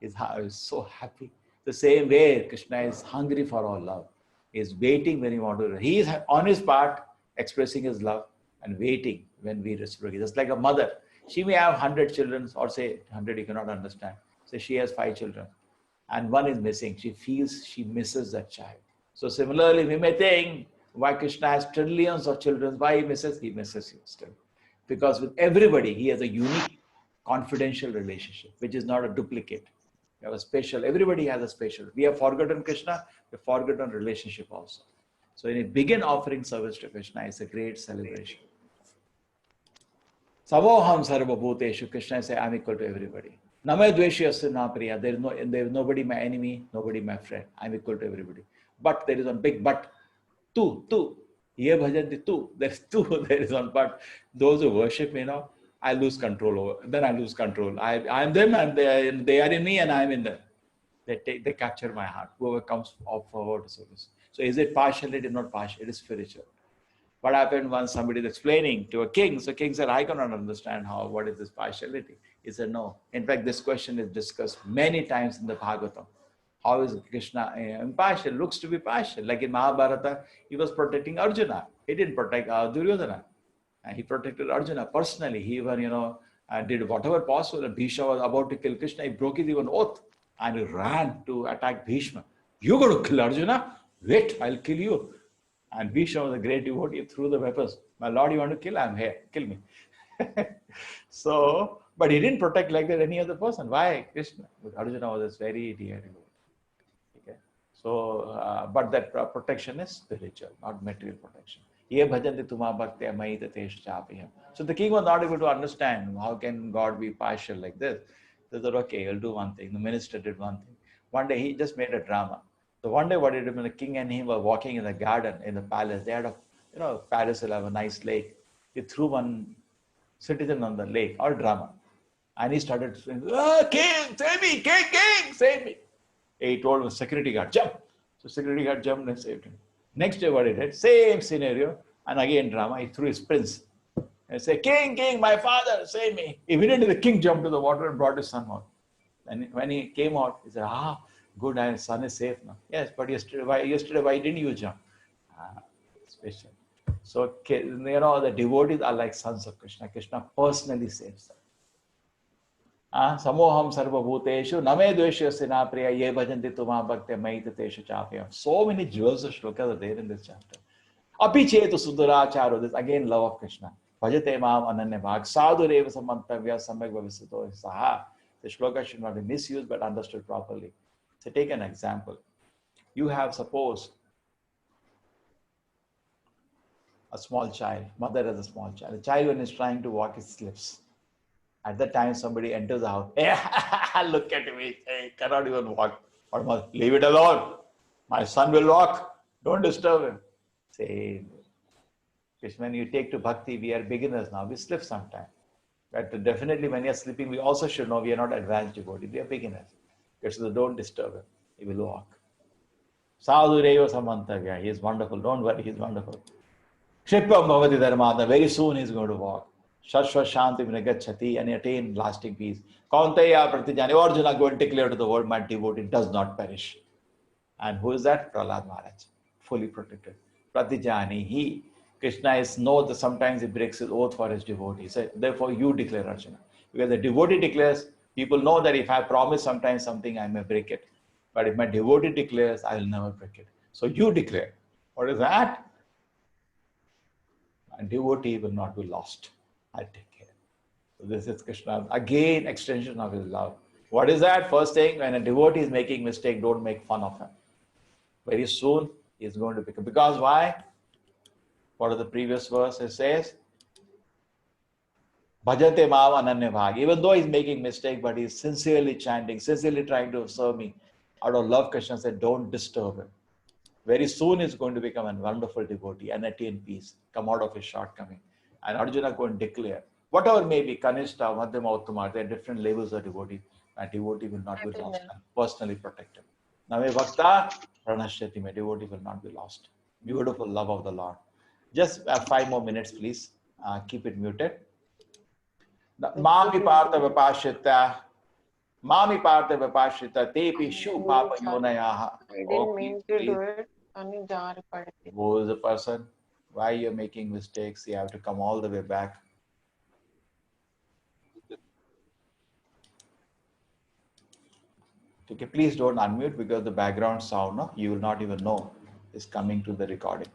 is so happy. The same way, Krishna is hungry for our love. He is waiting when you want to. He is on his part expressing his love and waiting when we reciprocate. Just like a mother. She may have 100 children, or say 100, you cannot understand. Say she has 5 children and one is missing. She feels she misses that child. So similarly, we may think why Krishna has trillions of children. Why he misses you still. Because with everybody, he has a unique confidential relationship, which is not a duplicate. You have a special, everybody has a special. We have forgotten Krishna, we have forgotten relationship also. So when you begin offering service to Krishna, it's a great celebration. Savoham sarva bhuteshu, Krishna says, I'm equal to everybody. Namay dveshya na priya, there is nobody my enemy, nobody my friend. I'm equal to everybody. But there is one big but. Tu. Ye bhajanti tu. There's two, there is one but. Those who worship me now, I lose control over. Then I lose control. I'm them and they are in me and I'm in them. They capture my heart. Whoever comes forward to service. So is it partial? It is not partial. It is spiritual. What happened once somebody is explaining to a king? So king said, I cannot understand what is this partiality. He said, no. In fact, this question is discussed many times in the Bhagavatam. How is Krishna impartial? Looks to be partial. Like in Mahabharata, he was protecting Arjuna. He didn't protect Duryodhana. And he protected Arjuna personally. He even, did whatever possible. And Bhishma was about to kill Krishna. He broke his even oath. And he ran to attack Bhishma. You're going to kill Arjuna? Wait, I'll kill you. And Bhishma was a great devotee. He threw the weapons. My lord, you want to kill? I'm here. Kill me. So, but he didn't protect like that any other person. Why? Krishna. Because Arjuna was a very dear devotee. Okay. So, but that protection is spiritual, not material protection. So the king was not able to understand how can God be partial like this. They said, okay, he'll do one thing. The minister did one thing. One day he just made a drama. So one day what he did when the king and him were walking in the garden, in the palace, they had Paris will have a nice lake. He threw one citizen on the lake, all drama. And he started saying, king, save me, king, save me. He told the security guard, jump. So security guard jumped and saved him. Next day, what he did, same scenario, and again drama, he threw his prince and said, King, King, my father, save me. Immediately the king jumped to the water and brought his son out. And when he came out, he said, good, my son is safe now. Yes, but yesterday, why didn't you jump? Special. So, the devotees are like sons of Krishna. Krishna personally saves them. Samoham sarvabhuteshu name dveshu sina priya ye bhajanti tuma bhakti maitateshu chapyam. So many jewels of shlokas are there in this chapter. Api chetu suduracharo. This again love of Krishna. Bhajate mam ananya bhag. Sadhu reva samantavya samyak bhavisito saha. The shloka should not be misused but understood properly. So take an example. You have, suppose, a small child. Mother has a small child. The child, when is trying to walk, it slips. At that time, somebody enters the house. Hey, look at me. Hey, cannot even walk. Or mother, leave it alone. My son will walk. Don't disturb him. Say, when you take to bhakti, we are beginners now. We slip sometimes. But definitely, when you are sleeping, we also should know we are not advanced devotees. We are beginners. So don't disturb him. He will walk. Sadhu Reva Samantavya. He is wonderful. Don't worry, he is wonderful. Kshipam Bhavati Dharmata. Very soon he is going to walk. Shashva Shanti Vinagachati, and attain lasting peace. Kaunteya Pratijani. Arjuna go and declare to the world, my devotee does not perish. And who is that? Prahlad Maharaj. Fully protected. Pratijani, he. Krishna is know that sometimes he breaks his oath for his devotee. So therefore you declare, Arjuna. Because the devotee declares, people know that if I promise sometimes something, I may break it. But if my devotee declares, I will never break it. So you declare. What is that? And devotee will not be lost. I take care. So this is Krishna. Again, extension of his love. What is that? First thing, when a devotee is making mistake, don't make fun of him. Very soon, he is going to become. Because why? What is the previous verse? It says, Bhajate Maam Ananya Bhag. Even though he's making mistake, but he's sincerely chanting, sincerely trying to serve me. Out of love, Krishna said, don't disturb him. Very soon he's going to become a wonderful devotee and attain peace, come out of his shortcoming. And Arjuna go and declare, whatever may be, Kanishta, Madhyama, Uttama, there are different levels of devotee, and devotee will not be lost and personally protected. Name Bhakta, Pranashyati, my devotee will not be lost. Beautiful love of the Lord. Just 5 more minutes, please. Keep it muted. Mami Partha Vipashita. Mami Partha Vipashita. Tepi Shu Papa Yonayaha. I didn't mean to do it. Who is the person? Why you're making mistakes? You have to come all the way back. Okay, please don't unmute because the background sound, no, you will not even know is coming to the recording.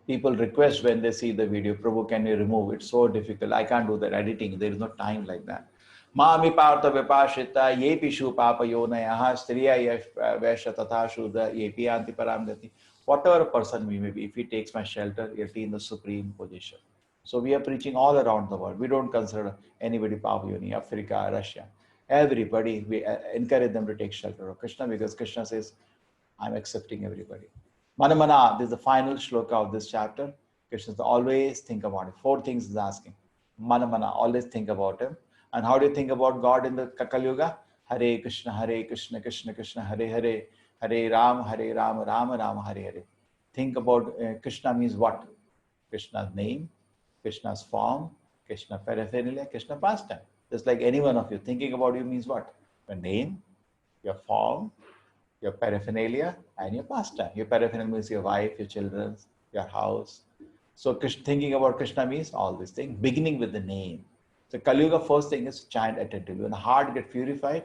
People request when they see the video, Prabhu, can you remove it? So difficult. I can't do that editing. There is no time like that. Mami Partha Vipashita, Yepi Shu Papa Yonayaha, Striya Vesha Tatha Shuddha, Yepi Anti Paramgati. Whatever person we may be, if he takes my shelter, he'll be in the supreme position. So we are preaching all around the world. We don't consider anybody Papa Yoni, Africa, Russia. Everybody, we encourage them to take shelter of Krishna because Krishna says, I'm accepting everybody. Manamana, this is the final shloka of this chapter. Krishna says, always think about it. 4 things is asking. Manamana, always think about him. And how do you think about God in the Kali Yuga? Hare Krishna, Krishna Krishna, Hare Hare, Hare Ram, Ram Ram, Hare Hare. Think about Krishna means what? Krishna's name, Krishna's form, Krishna paraphernalia, Krishna pastime. Just like any one of you, thinking about you means what? Your name, your form, your paraphernalia, and your pastime. Your paraphernalia means your wife, your children, your house. So thinking about Krishna means all these things, beginning with the name. So Kali Yuga, first thing is chant attentively. When the heart gets purified,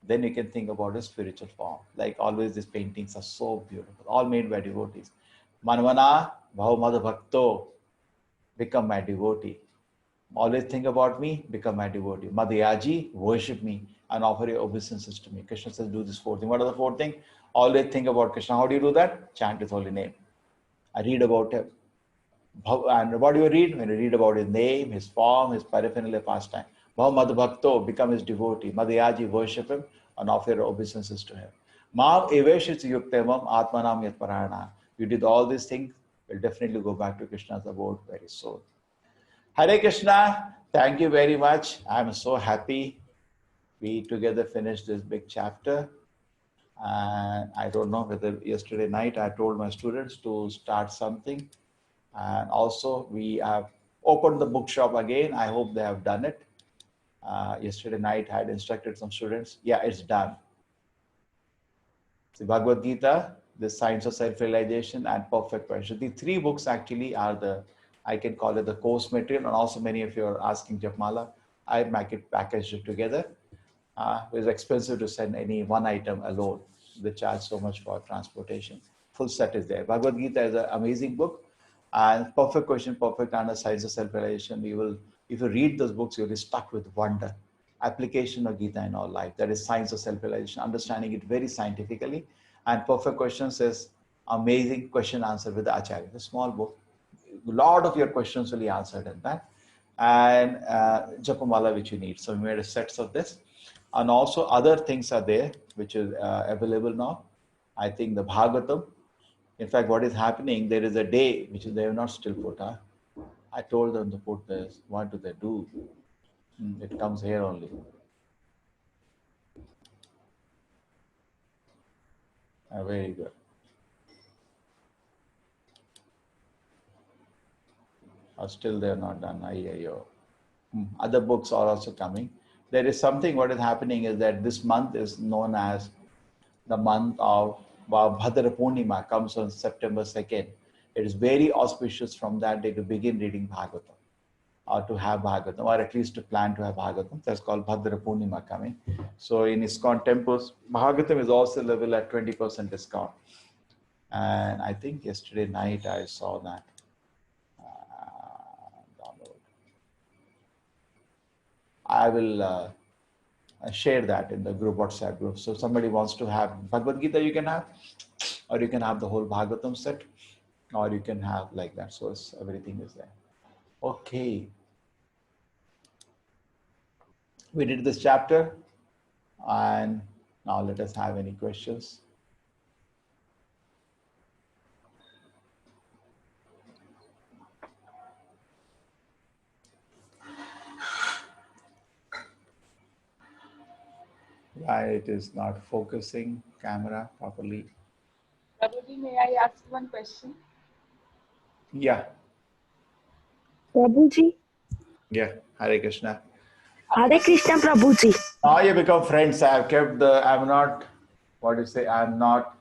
then you can think about a spiritual form. Like always, these paintings are so beautiful, all made by devotees. Manvana Bhavamada Bhakto, become my devotee. Always think about me, become my devotee. Madhyaji, worship me and offer your obeisances to me. Krishna says, do this 4 things. What are the 4 things? Always think about Krishna. How do you do that? Chant his holy name. I read about him. And what do you read? When you read about his name, his form, his paraphernalia, pastime. Bhavamad Bhakto, become his devotee. Madhyaji, worship him and offer your obeisances to him. Maam eveshit yuktemam atmanam yat parayana. You did all these things, you'll definitely go back to Krishna's abode very soon. Hare Krishna, thank you very much. I'm so happy We together finished this big chapter. And I don't know whether yesterday night I told my students to start something. And also we have opened the bookshop again. I hope they have done it. Yesterday night I had instructed some students. Yeah, it's done. See, Bhagavad Gita, The Science of Self-Realization, and Perfect Question. The three books actually are the, I can call it the course material, and also many of you are asking Japmala. I make it packaged it together. It's expensive to send any one item alone. They charge so much for transportation. Full set is there. Bhagavad Gita is an amazing book, and Perfect Question, Perfect Answer, Science of Self-Realization. You will, if you read those books, you'll be stuck with wonder. Application of Gita in our life. That is Science of Self-Realization, understanding it very scientifically. And Perfect Questions is amazing question answer with the Acharya. It's a small book. A lot of your questions will be answered in that. And Japamala, which you need. So we made a sets of this. And also other things are there, which is available now. I think the Bhagavatam. In fact, what is happening, there is a day, which is they have not still put. I told them to put this. What do they do? It comes here only. Very good. Still they are not done. Other books are also coming. There is something, what is happening is that this month is known as the month of Bhadra Purnima, comes on September 2nd. It is very auspicious from that day to begin reading Bhagavatam, or to have Bhagavatam, or at least to plan to have Bhagavatam. That's called Bhadra Purnima coming. So in ISKCON temples, Bhagavatam is also available at 20% discount. And I think yesterday night I saw that. Download. I will share that in the group, WhatsApp group. So if somebody wants to have Bhagavad Gita, you can have, or you can have the whole Bhagavatam set, or you can have like that. So everything is there. Okay. We did this chapter, and now let us have any questions. Why it is not focusing camera properly? Prabhuji, may I ask one question? Yeah. Prabhuji. Yeah. Hare Krishna. Hare Krishna, Prabhuji. Now you become friends. I have kept the, I'm not, what do you say, I'm not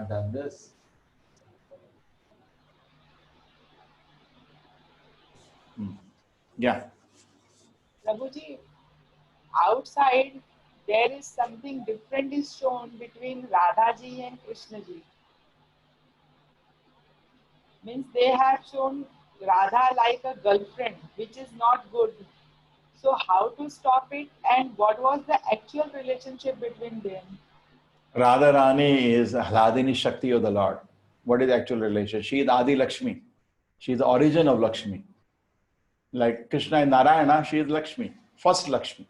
done this. Yeah. Prabhuji, outside there is something different is shown between Radhaji and Krishnaji. Means they have shown Radha like a girlfriend, which is not good. So how to stop it, and what was the actual relationship between them? Radharani is Hladini Shakti of the Lord. What is the actual relation? She is Adi Lakshmi. She is the origin of Lakshmi. Like Krishna and Narayana, she is Lakshmi, first Lakshmi.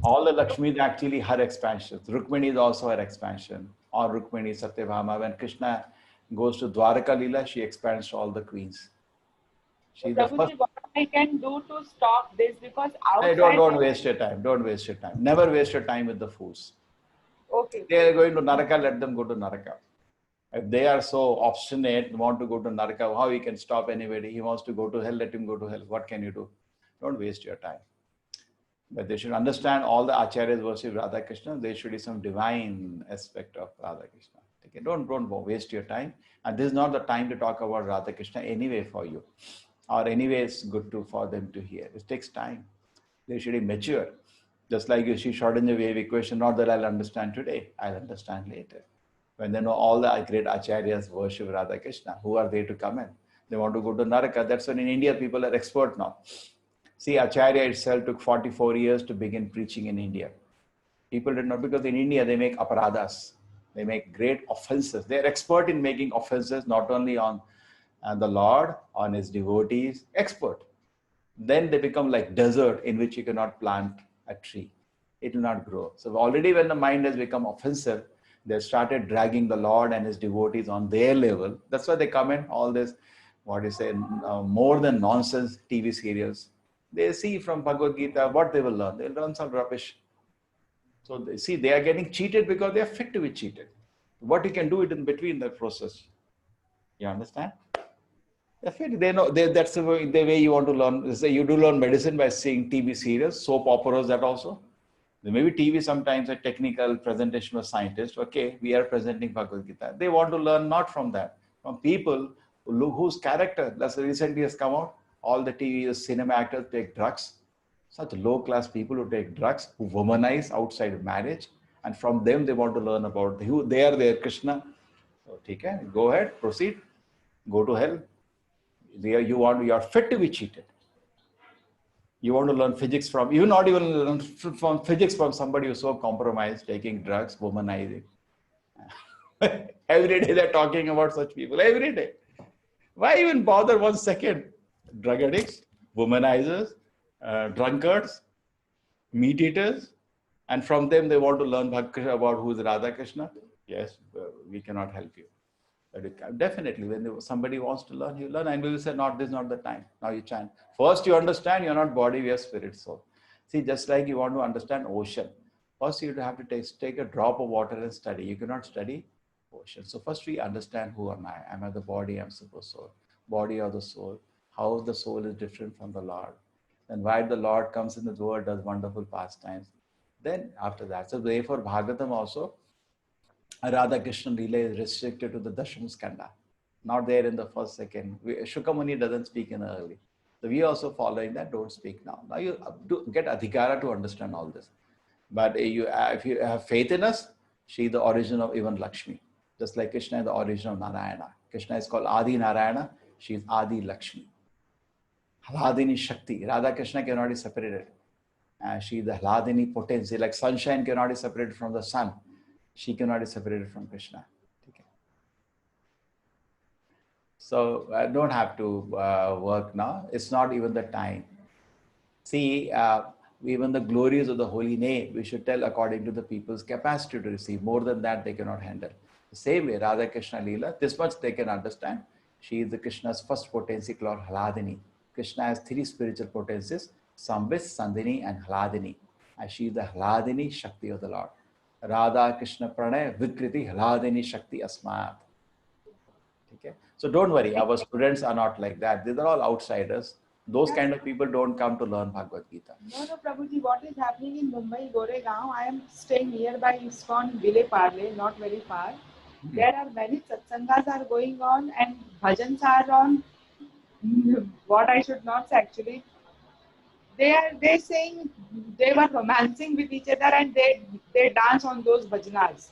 All the Lakshmi is actually her expansion. Rukmini is also her expansion. Or Rukmini, Satyabhama. When Krishna goes to Dwaraka Leela, she expands to all the queens. So Prabhuji, what I can do to stop this? Because outside... Hey, don't waste your time. Don't waste your time. Never waste your time with the fools. Okay. They are going to Naraka, let them go to Naraka. If they are so obstinate, want to go to Naraka, how he can stop anybody? He wants to go to hell, let him go to hell. What can you do? Don't waste your time. But they should understand all the acharyas worship Radha Krishna. There should be some divine aspect of Radha Krishna. Okay? Don't waste your time. And this is not the time to talk about Radha Krishna anyway for you. Or anyway, it's good for them to hear. It takes time. They should be mature. Just like you see Shraddhanja wave equation, not that I'll understand today, I'll understand later. When they know all the great acharyas worship Radha Krishna, who are there to come in? They want to go to Naraka. That's when in India people are expert now. See, Acharya itself took 44 years to begin preaching in India. People did not, because in India they make aparadhas. They make great offenses. They're expert in making offenses, not only on the Lord, on his devotees, expert. Then they become like desert in which you cannot plant a tree. It will not grow. So already when the mind has become offensive, they started dragging the Lord and his devotees on their level. That's why they come in all this, more than nonsense TV serials. They see from Bhagavad Gita what they will learn. They'll learn some rubbish. So they see they are getting cheated because they are fit to be cheated. What you can do it in between the process. You understand? Definitely, they know that's the way you want to learn. Say you do learn medicine by seeing TV serials, soap operas, that also. Maybe TV sometimes a technical presentation of scientists. Okay, we are presenting Bhagavad Gita. They want to learn not from that, from people whose character, that's recently has come out, all the TV, cinema actors take drugs. Such low-class people who take drugs, who womanize outside of marriage, and from them they want to learn about who they are, their Krishna. So, okay, go ahead, proceed, go to hell. There you are fit to be cheated. You want to learn physics from, you not even learn from physics from somebody who's so compromised, taking drugs, womanizing. Every day they're talking about such people, every day. Why even bother 1 second? Drug addicts, womanizers, drunkards, meat eaters, and from them they want to learn about who is Radha Krishna. Yes, we cannot help you. But definitely, when somebody wants to learn, you learn, and we will say, "Not this, not the time." Now you chant. First, you understand you're not body, we are spirit, soul. See, just like you want to understand ocean, first you have to take a drop of water and study. You cannot study ocean. So first we understand who am I? Am I the body? I'm super soul. Body or the soul? How the soul is different from the Lord? Then why the Lord comes in the world, does wonderful pastimes. Then after that, so therefore Bhagavatam also. Radha Krishna Leela is restricted to the Dasham Skanda, not there in the first, second. Shukamuni doesn't speak in early. So we also following that, don't speak now. Now you get Adhikara to understand all this. But if you have faith in us, she is the origin of even Lakshmi. Just like Krishna is the origin of Narayana. Krishna is called Adi Narayana, she is Adi Lakshmi. Hladini Shakti, Radha Krishna cannot be separated. She is the Hladini potency, like sunshine cannot be separated from the sun. She cannot be separated from Krishna. Okay. So I don't have to work now. It's not even the time. See, even the glories of the holy name, we should tell according to the people's capacity to receive. More than that, they cannot handle. The same way, Radha Krishna Leela, this much they can understand. She is the Krishna's first potency called Hladini. Krishna has 3 spiritual potencies, Sambhis, Sandhini, and Hladini. And she is the Hladini Shakti of the Lord. Radha Krishna Pranay Vikriti Hladini Shakti Asmat. Okay. So don't worry, our students are not like that. These are all outsiders. Those kind of people don't come to learn Bhagavad Gita. No, Prabhuji, what is happening in Mumbai, Goregaon? I am staying nearby ISKCON, Vile Parle, not very far. There are many satsangas are going on and bhajans are on. What I should not say actually. They saying they were romancing with each other and they dance on those bhajanas.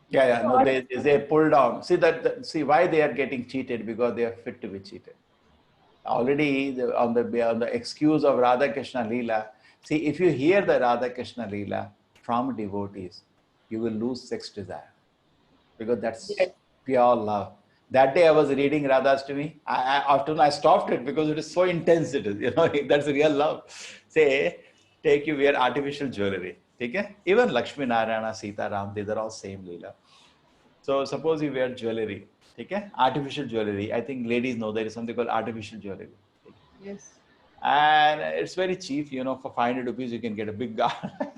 Yeah, no, they pull down. See why they are getting cheated, because they are fit to be cheated. Already on the excuse of Radha Krishna Leela. See, if you hear the Radha Krishna Leela from devotees, you will lose sex desire, because that's pure love. That day I was reading Radhastami. Afternoon I stopped it because it is so intense. It is, that's real love. Say, you wear artificial jewelry. Okay? Even Lakshmi Narayana, Sita Ram, these are all same Leela. So suppose you wear jewelry. Okay? Artificial jewelry. I think ladies know there is something called artificial jewelry. Yes. And it's very cheap. For 500 rupees you can get a big garland.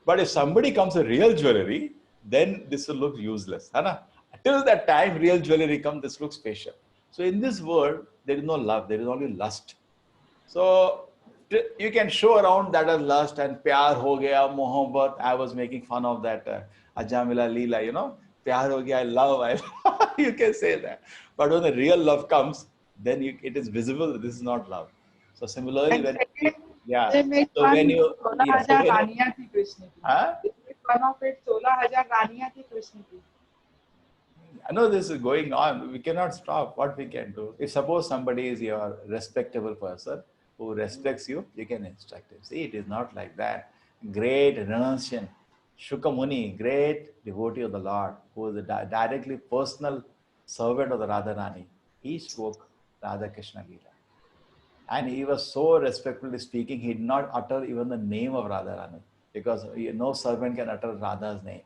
But if somebody comes with real jewelry, then this will look useless. Till that time, real jewelry comes, this looks special. So in this world, there is no love, there is only lust. So you can show around that as lust and pyar ho gaya, mohabbat. I was making fun of that Ajamila Leela, pyar ho gaya, I love. You can say that. But when the real love comes, then it is visible that this is not love. So similarly, they make fun of it, 16,000 Raniya thi Krishna ki. I know this is going on. We cannot stop. What we can do? If suppose somebody is your respectable person who respects you, you can instruct him. See, it is not like that. Great renunciation. Shukamuni, great devotee of the Lord, who is a directly personal servant of the Radharani. He spoke Radha Krishna Leela. And he was so respectfully speaking, he did not utter even the name of Radharani, because no servant can utter Radha's name,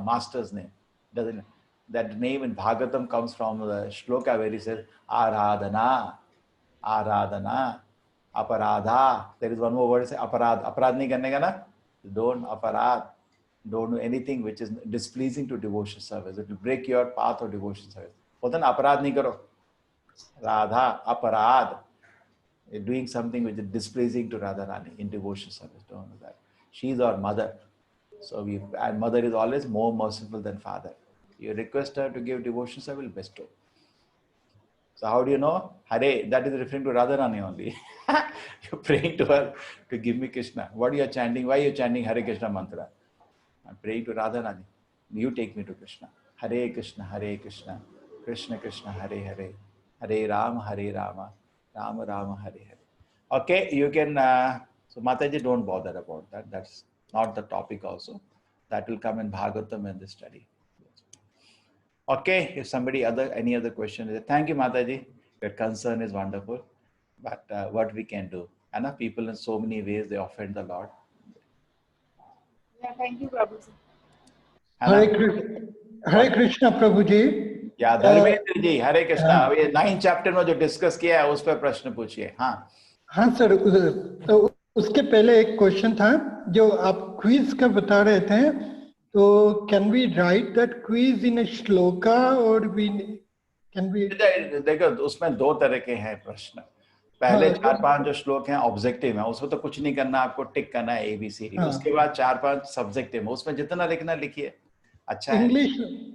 master's name. Doesn't. That name in Bhagavatam comes from the shloka where he says, Aradhana, Aradhana. Aparadha. There is one more word, say aparad. Aparad nahi karne ka na? Don't aparad. Don't do anything which is displeasing to devotion service. It will break your path of devotion service. होता ना अपराध नहीं करो. Radha, aparad. You're doing something which is displeasing to Radharani in devotion service. Don't do that. She is our mother. So and mother is always more merciful than father. You request her to give devotion service, will bestow. So how do you know? Hare, that is referring to Radharani only. You're praying to her to give me Krishna. What you are chanting? Why you are chanting Hare Krishna mantra? I'm praying to Radharani. You take me to Krishna. Hare Krishna, Krishna Krishna, Hare Hare, Hare Rama, Rama Rama, Hare Hare. Okay, you can. So Mataji, don't bother about that. That's not the topic. Also, that will come in Bhagavatam in the study. Okay, if somebody any other question, thank you, Mataji. Your concern is wonderful, but what we can do? And people in so many ways they offend the Lord. Yeah, thank you, Prabhuji. Hare Krishna, Prabhuji. Yeah, Dharmendra ji, Hare Krishna. अभी 9th chapter में जो discuss किया है उस पर प्रश्न पूछिए. हाँ सर, तो उसके पहले एक क्वेश्चन था जो आप क्विज का बता रहे थे, तो can we write that quiz in a shloka or can we? देखो उसमें दो तरह के हैं प्रश्न. पहले 4-5 जो श्लोक हैं ऑब्जेक्टिव है, उसमें तो कुछ नहीं करना, आपको टिक करना है ABCD. उसके बाद 4-5 सब्जेक्टिव है, उसमें जितना लिखना लिखिए. अच्छा है.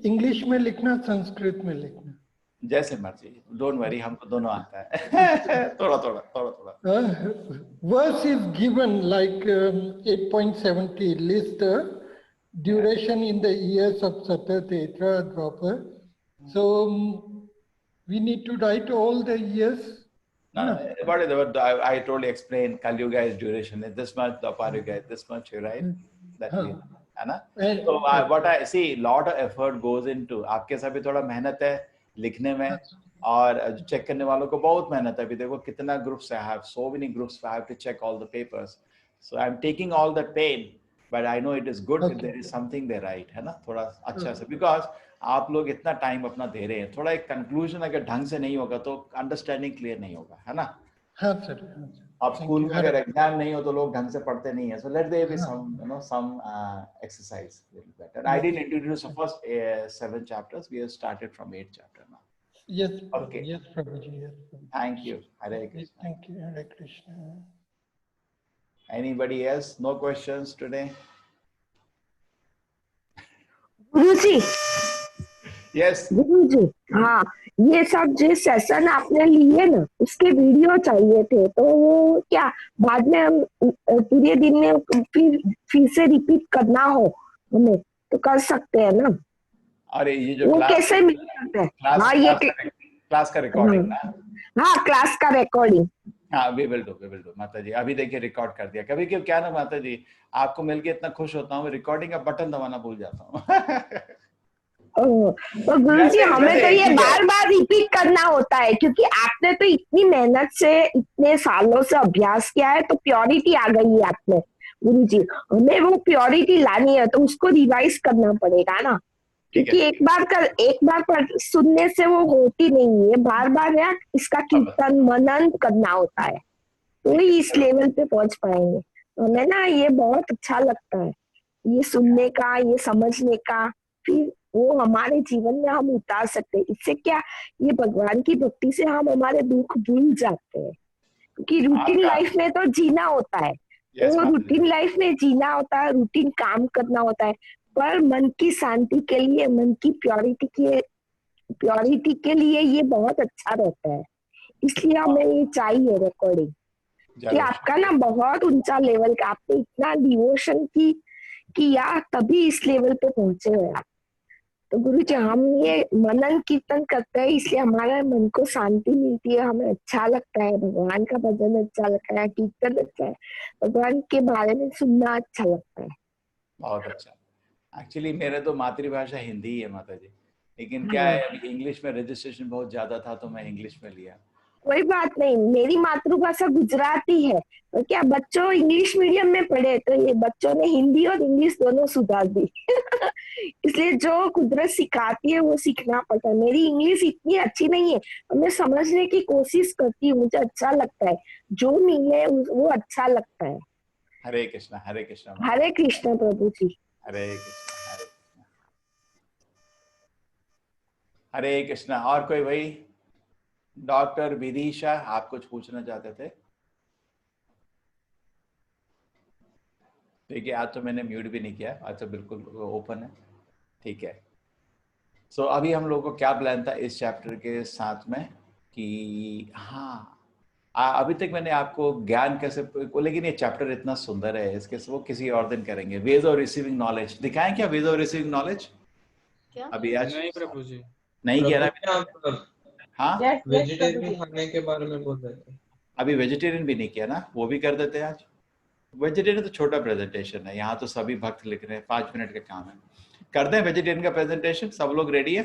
इंग्लिश में लिखना, संस्कृत में लिखना, जैसे मर्जी. डोंट वरी, हमको दोनों आता है. थोड़ा. Verse is given like 8.70 list the duration in the years of Satatetra Dwapar. So we need to write all the years. I totally explained. Kali Yuga is duration is this much, Dwapar Yuga is this much, right? That way. है ना? So what I see, lot of effort goes into. आपके साथ भी थोड़ा मेहनत है लिखने में, और चेक करने वालों को बहुत मेहनत है. अभी देखो कितना ग्रुप्स है. I have so many groups. I have to check all the papers. So I'm taking all that pain, but I know it is good if there is something they write, है ना? थोड़ा अच्छा से, because आप लोग इतना time अपना दे रहे हैं, थोड़ा एक कंक्लूजन अगर ढंग से नहीं होगा तो अंडरस्टैंडिंग क्लियर नहीं होगा, है ना? हाँ सर. अब स्कूल में अगर एग्जाम नहीं हो तो लोग ढंग से पढ़ते नहीं है. So let there be some exercise little better. I didn't introduce the first 7 chapters. We have started from 8th chapter now. Yes. Okay. Yes, Prabhuji. Yes, Prabhuji. Thank you. Hare Krishna. Thank you. Hare Krishna. Anybody else? No questions today? Guruji. Yes. गुरुजी, हाँ, ये सब जो session आपने लिए ना, उसके video चाहिए थे, तो वो क्या बाद में हम पूरे दिन में फिर से रिपीट करना हो हमें तो कर सकते हैं ना? अरे ये जो वो क्लास कैसे मिल सकते हैं? हाँ, ये क्लास का रिकॉर्डिंग ना. हाँ, क्लास का रिकॉर्डिंग. हाँ, we will do माता जी. अभी देखिए रिकॉर्ड कर दिया. कभी कभी क्या ना माता जी, आपको मिलके इतना खुश होता हूँ, रिकॉर्डिंग का बटन दबाना भूल जाता हूँ. तो गुरुजी हमें तो ये बार बार रिपीट करना होता है, क्योंकि आपने तो इतनी मेहनत से इतने सालों से अभ्यास किया है, तो प्योरिटी आ गई है आप में. गुरुजी, हमें वो प्योरिटी लानी है, तो उसको रिवाइज करना पड़ेगा ना, क्योंकि एक बार सुनने से वो होती नहीं है. बार बार यार इसका कीर्तन मनन करना होता है, तो ही इस लेवल पे पहुंच पाएंगे. हमें ना ये बहुत अच्छा लगता है, ये सुनने का, ये समझने का, फिर वो हमारे जीवन में हम उतार सकते हैं. इससे क्या, ये भगवान की भक्ति से हम हमारे दुख भूल जाते हैं, क्योंकि रूटीन लाइफ में तो जीना होता है. तो रूटीन लाइफ में जीना होता है, रूटीन काम करना होता है, पर मन की शांति के लिए, मन की प्योरिटी के लिए ये बहुत अच्छा रहता है. इसलिए हमें ये चाहिए रिकॉर्डिंग, कि आपका ना बहुत ऊंचा लेवल का, आपने इतना डिवोशन किया तभी इस लेवल पे पहुंचे हुए आप. तो गुरु जी, हम ये मनन कीर्तन करते हैं, इसलिए हमारे मन को शांति मिलती है, हमें अच्छा लगता है, भगवान का भजन अच्छा लगता है, कीर्तन अच्छा है, भगवान के बारे में सुनना अच्छा लगता है. बहुत अच्छा. एक्चुअली मेरे तो मातृभाषा हिंदी ही है माता जी, लेकिन क्या है अभी इंग्लिश में रजिस्ट्रेशन बहुत ज्यादा था तो मैं इंग्लिश में लिया. कोई बात नहीं, मेरी मातृभाषा गुजराती है, तो क्या बच्चों इंग्लिश मीडियम में पढ़े तो ये बच्चों ने हिंदी और इंग्लिश दोनों सुधार दी। इसलिए जो कुदरत सिखाती है वो सीखना पड़ता है। मेरी इंग्लिश इतनी अच्छी नहीं है, और मैं समझने की कोशिश करती हूँ, मुझे अच्छा लगता है, जो मिले वो अच्छा लगता है। हरे कृष्णा, हरे कृष्णा। हरे कृष्ण प्रभु जी। हरे कृष्णा, हरे कृष्णा, हरे कृष्णा। और कोई भाई? डॉक्टर विदिशा, आप कुछ पूछना चाहते थे? ठीक है, आज तो मैंने म्यूट भी नहीं किया, आज तो बिल्कुल ओपन है। ठीक है। सो अभी हम लोगों को क्या प्लान था इस चैप्टर के साथ में कि हाँ, अभी तक मैंने आपको ज्ञान कैसे, लेकिन ये चैप्टर इतना सुंदर है, इसके वो किसी और दिन करेंगे। वेज और रिसीविंग नॉलेज दिखाएं क्या? वेज और रिसीविंग नॉलेज क्या? अभी आज नहीं प्रभु जी, नहीं किया ना? प्रभु जी, हाँ, Yes, yes, वेजिटेरियन Prabhuji. खाने के बारे में बोल रहे थे। अभी वेजिटेरियन भी नहीं किया ना, वो भी कर देते हैं आज। वेजिटेरियन तो छोटा प्रेजेंटेशन है, यहाँ तो सभी भक्त लिख रहे हैं, 5 मिनट का काम है। कर दें वेजिटेरियन का प्रेजेंटेशन? सब लोग रेडी है?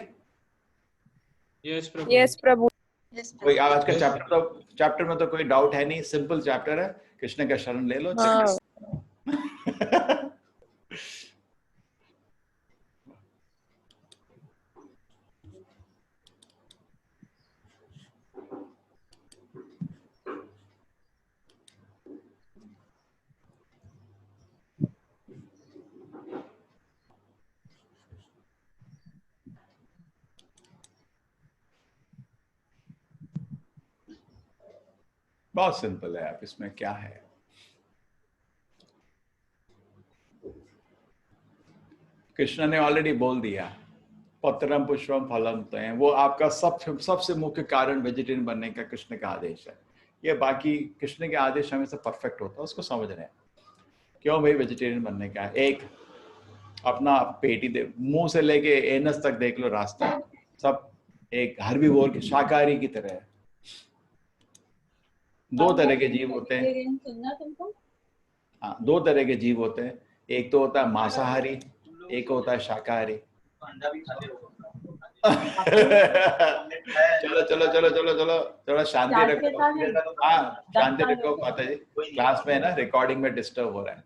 यस प्रभु। Yes, Prabhu. Yes, कोई आज का Yes, चैप्टर में तो कोई डाउट है नहीं, सिंपल चैप्टर है, कृष्ण का शरण ले लो। हाँ। बहुत सिंपल है, आप इसमें क्या है? कृष्ण ने ऑलरेडी बोल दिया, पत्रम पुष्पम फलम तयं, वो आपका सबसे मुख्य कारण वेजिटेरियन बनने का कृष्ण का आदेश है। ये बाकी कृष्ण के आदेश हमेशा परफेक्ट होता है, उसको समझ रहे हैं क्यों भाई वेजिटेरियन बनने का। एक अपना पेटी दे, मुंह से लेके एनस तक देख लो, रास्ता सब एक हर्बीवोर की, शाकाहारी की तरह है। 2 तरह के जीव होते हैं। हाँ, 2 तरह के जीव होते हैं, एक तो होता है मांसाहारी, एक होता है शाकाहारी। चलो चलो चलो चलो चलो थोड़ा शांति रखो। हाँ, शांति रखो माता जी, क्लास में है ना, रिकॉर्डिंग में डिस्टर्ब हो रहा है।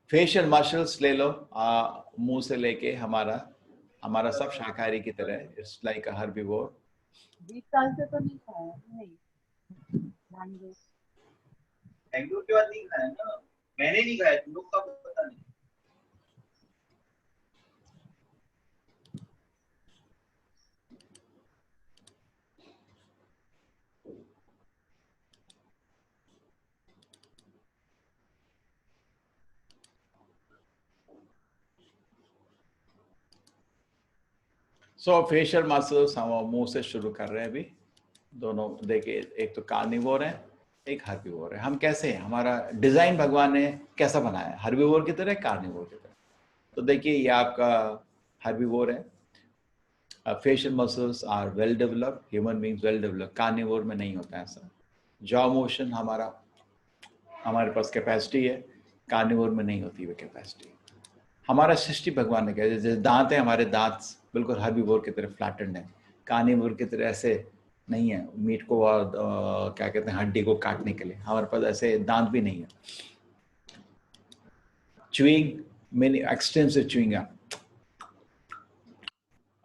फेशियल मसल्स ले लो, मुंह से लेके हमारा सब शाकाहारी की तरह है। It's like a herbivore. 20 साल से तो नहीं खाया, नहीं ध्यान दो। बैंगलोर के बाद नहीं खाया ना, मैंने नहीं खाया, तुम लोग का पता नहीं। सो फेशियल मसल्स हम मुंह से शुरू कर रहे हैं अभी। दोनों देखिए, एक तो कार्निवोर है, एक हर्बीवोर है। हम कैसे हैं, हमारा डिजाइन भगवान ने कैसा बनाया है, हर्बीवोर की तरह, कार्निवोर की तरह। तो देखिए, ये आपका हर्बीवोर है। Facial muscles are well developed, human beings well developed. Carnivore में नहीं होता ऐसा। जॉ मोशन हमारे पास कैपेसिटी है, कार्निवोर में नहीं होती वो कैपेसिटी। हमारा सृष्टि भगवान ने कहा, जैसे दांत है, हमारे दांत बिल्कुल हर्बीवोर की तरह फ्लैटेंड है, कार्निवोर की तरह ऐसे नहीं है मीट को और क्या कहते हैं, हड्डी को काटने के लिए। हमारे पास ऐसे दांत भी नहीं है। Chewing, many extensive chewing.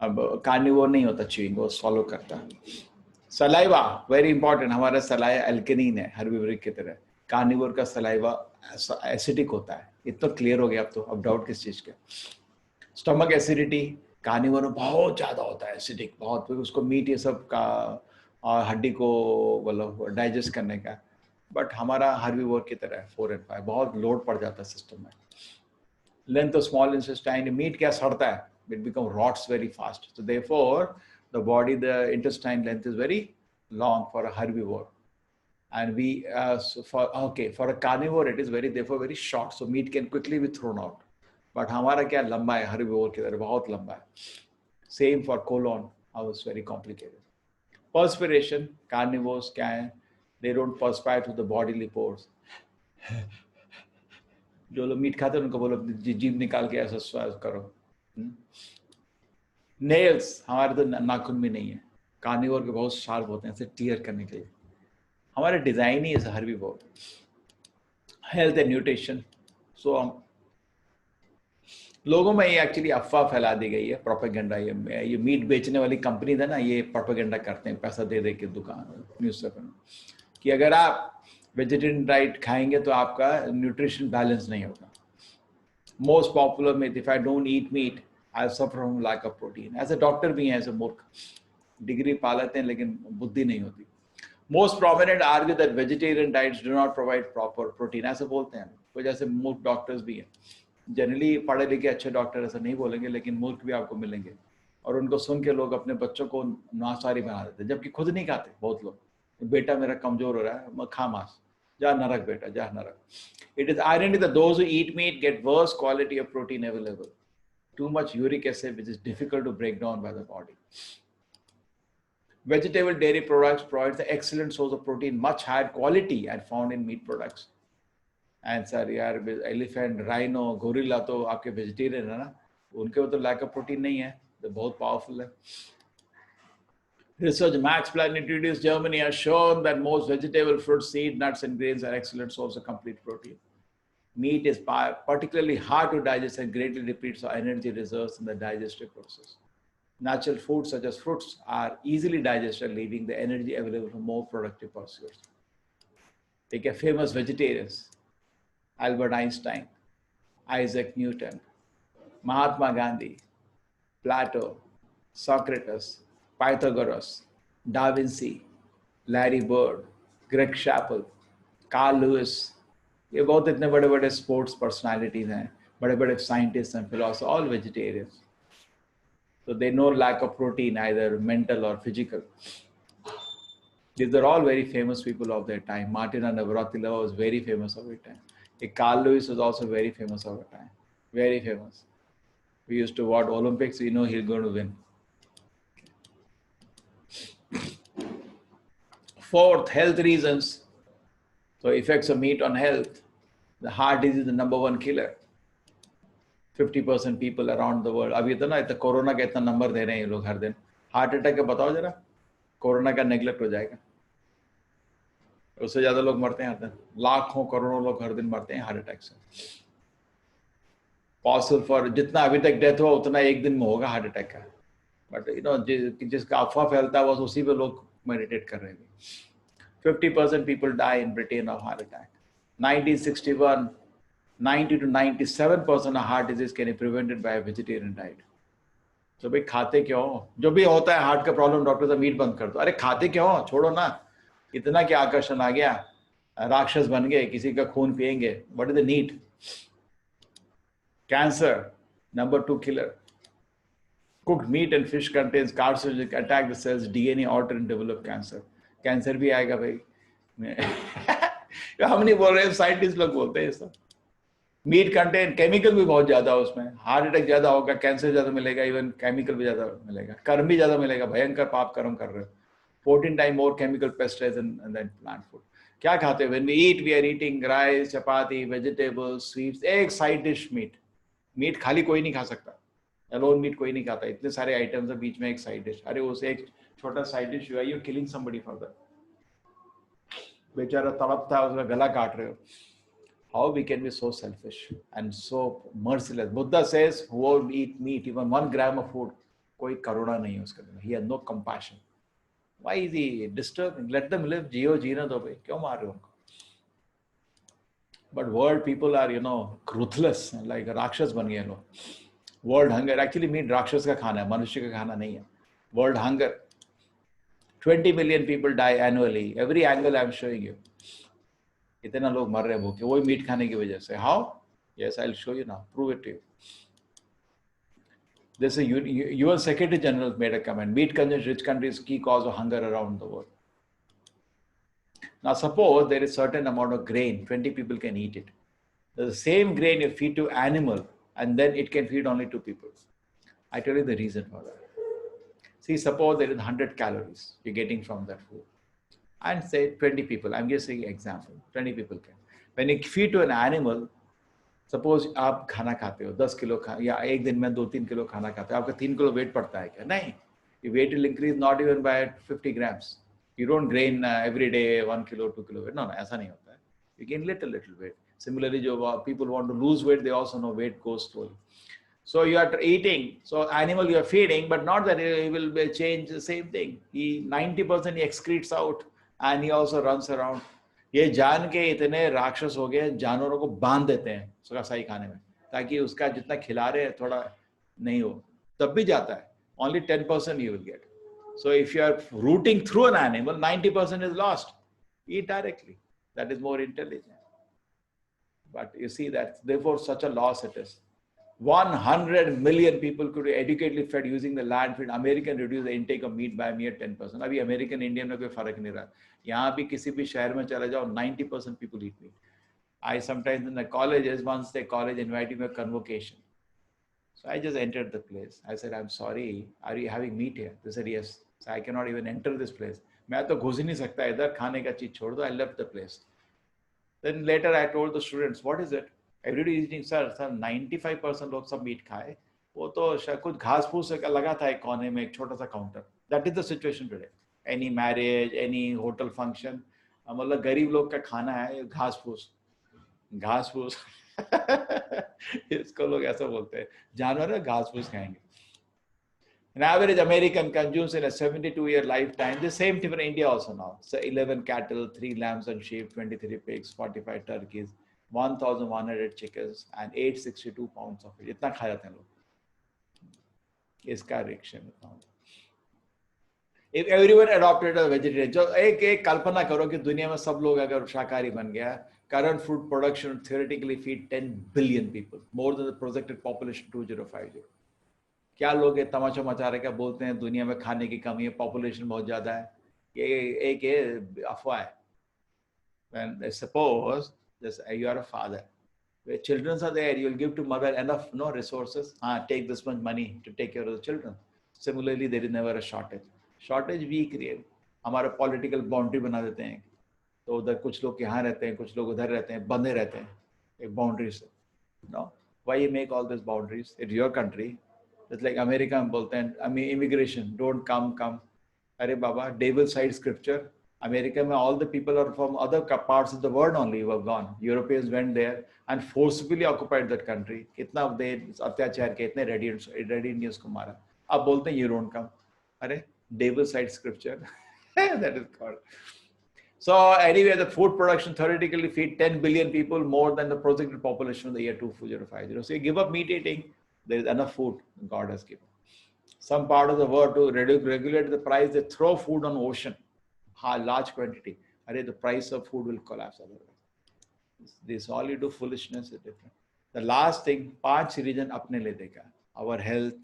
अब कार्निवोर नहीं होता च्यूइंग, वो सॉलो करता है। सलाइवा वेरी इंपॉर्टेंट, हमारा सलाइवा एल्केनिन है हर्बीवोर की तरह। कार्निवोर का सलाइवा एसिडिक होता है। इतना क्लियर हो गया अब तो, अब डाउट किस चीज के? स्टमक एसिडिटी कार्निवोर में बहुत ज्यादा होता है, एसिडिक बहुत, फिर उसको मीट ये सब का और हड्डी को मतलब डाइजेस्ट करने का। बट हमारा हर्बीवोर की तरह 4 और 5 बहुत लोड पड़ जाता है सिस्टम में। Length of small intestine, meat क्या सड़ता है, it become rots very fast, so therefore the body, the intestine length is very long for a herbivore, and we for a carnivore it is therefore very short, so meat can quickly be thrown out. But हमारा क्या लंबा है, herbivore की तरह बहुत लंबा है। Same for colon, how it's very complicated. Perspiration, carnivores क्या है, they don't perspire through the bodily pores. जो लोग मीट खाते हैं उनको बोलो जीभ निकाल के ऐसा करो। नेल्स, हमारे तो नाखून भी नहीं है, कार्निवोर के बहुत शार्प होते हैं ऐसे टीयर करने के लिए. हमारे डिजाइन ही है हर भी बहुत. Health and nutrition. सो लोगों में ये एक्चुअली अफवाह फैला दी गई है, प्रोपेगेंडा. ये मीट बेचने वाली कंपनी है ना, ये प्रोपेगेंडा करते हैं पैसा दे दे के दुकान न्यूज़पेपर में कि अगर आप वेजिटेरियन डाइट खाएंगे तो आपका न्यूट्रिशन बैलेंस नहीं होगा. Most popular myth, if I don't eat meat I suffer from lack of protein. ऐसे डॉक्टर भी हैं ऐसे मूर्ख, डिग्री पा लेते हैं लेकिन बुद्धि नहीं होती. Most prominent argue that vegetarian diets do not provide proper protein. ऐसे बोलते हैं कुछ ऐसे मूर्ख डॉक्टर्स भी हैं. जनरली पढ़े लिखे अच्छे डॉक्टर ऐसा नहीं बोलेंगे, लेकिन मूर्ख भी आपको मिलेंगे. और उनको सुन के लोग अपने बच्चों को मांसाहारी बना देते हैं, जबकि खुद नहीं खाते. बहुत लोग, बेटा मेरा कमजोर हो रहा है, खा मांस, जा नरक बेटा, जा नरक. It is ironic that those who eat meat get worse quality of protein available. Too much uric acid, which is difficult to break down by the body. Vegetable dairy products provide an excellent source of protein, much higher quality and found in meat products. And sir, यार elephant, rhino, gorilla तो आपके vegetarian है ना, उनके वो तो lack of protein नहीं है, तो बहुत powerful है. Research Max Planck Institute Germany has shown that most vegetable fruits, seeds, nuts and grains are excellent source of complete protein. Meat is particularly hard to digest and greatly depletes our energy reserves in the digestive process. Natural foods such as fruits are easily digested, leaving the energy available for more productive pursuits. Take a famous vegetarians: Albert Einstein, Isaac Newton, Mahatma Gandhi, Plato, Socrates, Pythagoras, Da Vinci, Larry Bird, Greg Chappell, Carl Lewis. ये बहुत इतने बड़े बड़े sports personalities हैं, बड़े बड़े scientist हैं, philosopher, all vegetarians. So they know lack of protein, either mental or physical. These are all very famous people of their time. Martina Navratilova was very famous of her time. Carl Lewis was also very famous of her time. Very famous. We used to watch Olympics, we know he's going to win. Fourth, health reasons. So effects of meat on health. The heart disease is the number one killer. 50% people around the world. अभी तो ना इतना corona का इतना number दे रहे हैं ये लोग हर दिन. हार्ट अटैक का बताओ जरा, कोरोना का नेग्लेक्ट हो जाएगा. उससे ज्यादा लोग मरते हैं हर दिन. लाखों करोड़ों लोग हर दिन मरते हैं हार्ट अटैक से. पॉसिबल फॉर जितना अभी तक डेथ हुआ उतना एक दिन में होगा हार्ट अटैक का. बट यू नो जिसका अफवाह फैलता है बस उसी पे लोग मेडिटेट कर रहे हैं. 50% people die in Britain of heart attack. 1961, 90 to 97% of heart disease can be prevented by a vegetarian diet. तो भाई खाते क्यों? जो भी होता है हार्ट का प्रॉब्लम, डॉक्टर साहब मीट बंद कर दो. अरे खाते क्यों? छोड़ो ना. इतना क्या आकर्षण आ गया, राक्षस बन गए, किसी का खून पिएंगे. What is the need? Cancer, number 2 killer. Cooked meat and fish contains carcinogens, attack the cell's DNA, alter and develop cancer. Cancer भी आएगा भाई. हम नहीं बोल रहे, साइंटिस्ट लोग बोलते हैं सब. मीट कंटेन केमिकल भी बहुत ज्यादा है उसमें. हार्ट अटैक ज्यादा होगा, कैंसर ज्यादा मिलेगा, इवन केमिकल भी ज्यादा मिलेगा, कर्म भी ज्यादा मिलेगा. भयंकर पाप कर्म कर रहे हो. 14 times more chemical pesticides than plant food. क्या खाते हैं? When we eat, we are eating rice, chapati, vegetables, sweets, एक साइड डिश मीट. मीट खाली कोई नहीं खा सकता. अलोन मीट कोई नहीं खाता. इतने सारे आइटम्स है, बीच में एक साइड डिश. अरे उसे एक छोटा साइड डिश हुआ, you killing somebody for that. बेचारा तड़पता है, उसका गला काट रहे हो. How we can be so selfish and so merciless? Buddha says, who won't eat meat, even 1 gram of food, कोई करुणा नहीं है उसके अंदर. He has no compassion. Why is he disturbing? Let them live. जियो जीना दो भाई, क्यों मार रहे हो उनको? But world people are, you know, ruthless, like राक्षस बन गए लोग. World hunger, actually meat राक्षस का खाना है, मनुष्य का खाना नहीं है. World hunger. 20 million people die annually. Every angle I am showing you. इतना लोग मर रहे हैं भूखे, वही मीट खाने की वजह से. How? Yes, I'll show you now. Prove it to you. This is UN Secretary General made a comment. Meat consumption in rich countries key cause of hunger around the world. Now suppose there is certain amount of grain, 20 people can eat it. The same grain you feed to animal and then it can feed only 2 people. I tell you the reason for that. See, suppose there is 100 calories you're getting from that food. And say 20 people, I'm just saying example, 20 people can. When you feed to an animal, suppose आप खाना खाते हो 10 kilo या एक दिन में 2-3 kilo खाना खाते हो, आपका 3 किलो वेट पड़ता है क्या? नहीं. Your weight will increase not even by 50 grams. You don't gain every day 1 kilo, 2 kilo weight. No, ऐसा नहीं होता है. You gain little weight. Similarly, people want to lose weight, they also know weight goes slowly. So you are eating, so animal you are feeding, but not that he will change the same thing. 90% he excretes out and he also runs around. ये जान के इतने राक्षस हो गए, जानवरों को बांध देते हैं उसका सही खाने में, ताकि उसका जितना खिला रहे थोड़ा नहीं हो, तब भी जाता है. Only 10% you will get. So if you are rooting through an animal, 90% is lost. Eat directly. That is more intelligent. But you see that, therefore, such a loss it is. 100 million people could be adequately fed using the land feed. American reduce the intake of meat by a mere 10%. अभी American Indian में कोई फर्क नहीं रहा. यहाँ भी किसी भी शहर में चला जाओ, 90% people eat meat. I sometimes in the colleges, once the college invited me a convocation. So I just entered the place. I said, I'm sorry, are you having meat here? They said, yes. So I cannot even enter this place. मैं तो घुस ही नहीं सकता इधर, खाने का चीज छोड़ दो. I left the place. Then later I told the students, what is it? Everybody is eating, sir, 95% लोग सब मीट खाए. वो तो शायद कुछ घास फूस लगा था एक कोने में, एक छोटा सा counter. That is the situation today. Any marriage, any hotel function, मतलब गरीब लोग का खाना है घास फूस. इसको लोग ऐसा बोलते हैं, जानवर है घास फूस खाएंगे. An average American consumes in a 72-year lifetime, the same thing for India also now. So 11 cattle, 3 lambs and sheep, 23 pigs, 45 turkeys, 1,100 chickens and 862 pounds of it. इतना खा जाते हैं लोग. इसका reaction. If everyone adopted a vegetarian, जो एक कल्पना करो कि दुनिया में सब लोग अगर शाकाहारी बन गया, current food production theoretically feed 10 billion people, more than the projected population 2050. क्या लोग तमाशा मचा रहे, क्या बोलते हैं दुनिया में खाने की कमी है, पॉपुलेशन बहुत ज्यादा है, ये एक अफवाह है. When suppose this, you are a father, where children are there, you will give to mother enough resources, take this much money to take care of the children. Similarly, there is never a shortage we create. हमारे political boundary बना देते हैं, तो उधर कुछ लोग यहाँ रहते हैं, कुछ लोग उधर रहते हैं, बंधे रहते हैं एक boundary से. No, why you make all these boundaries? It's your country. It's like America में बोलते हैं, I mean immigration, don't come. अरे बाबा, devil side scripture. America में all the people are from other parts of the world only who have gone. Europeans went there and forcibly occupied that country. कितना दे अत्याचार के, इतने red Indians को मारा. अब बोलते हैं you don't come. अरे devil side scripture. That is called. So anyway, the food production theoretically feed 10 billion people, more than the projected population of the year 2050. So you give up meat eating, there is enough food God has given. Some part of the world to regulate the price, they throw food on ocean, large quantity. The price of food will collapse otherwise. This all you do foolishness is different. The last thing, 5 reasons apne le dekha. Our health,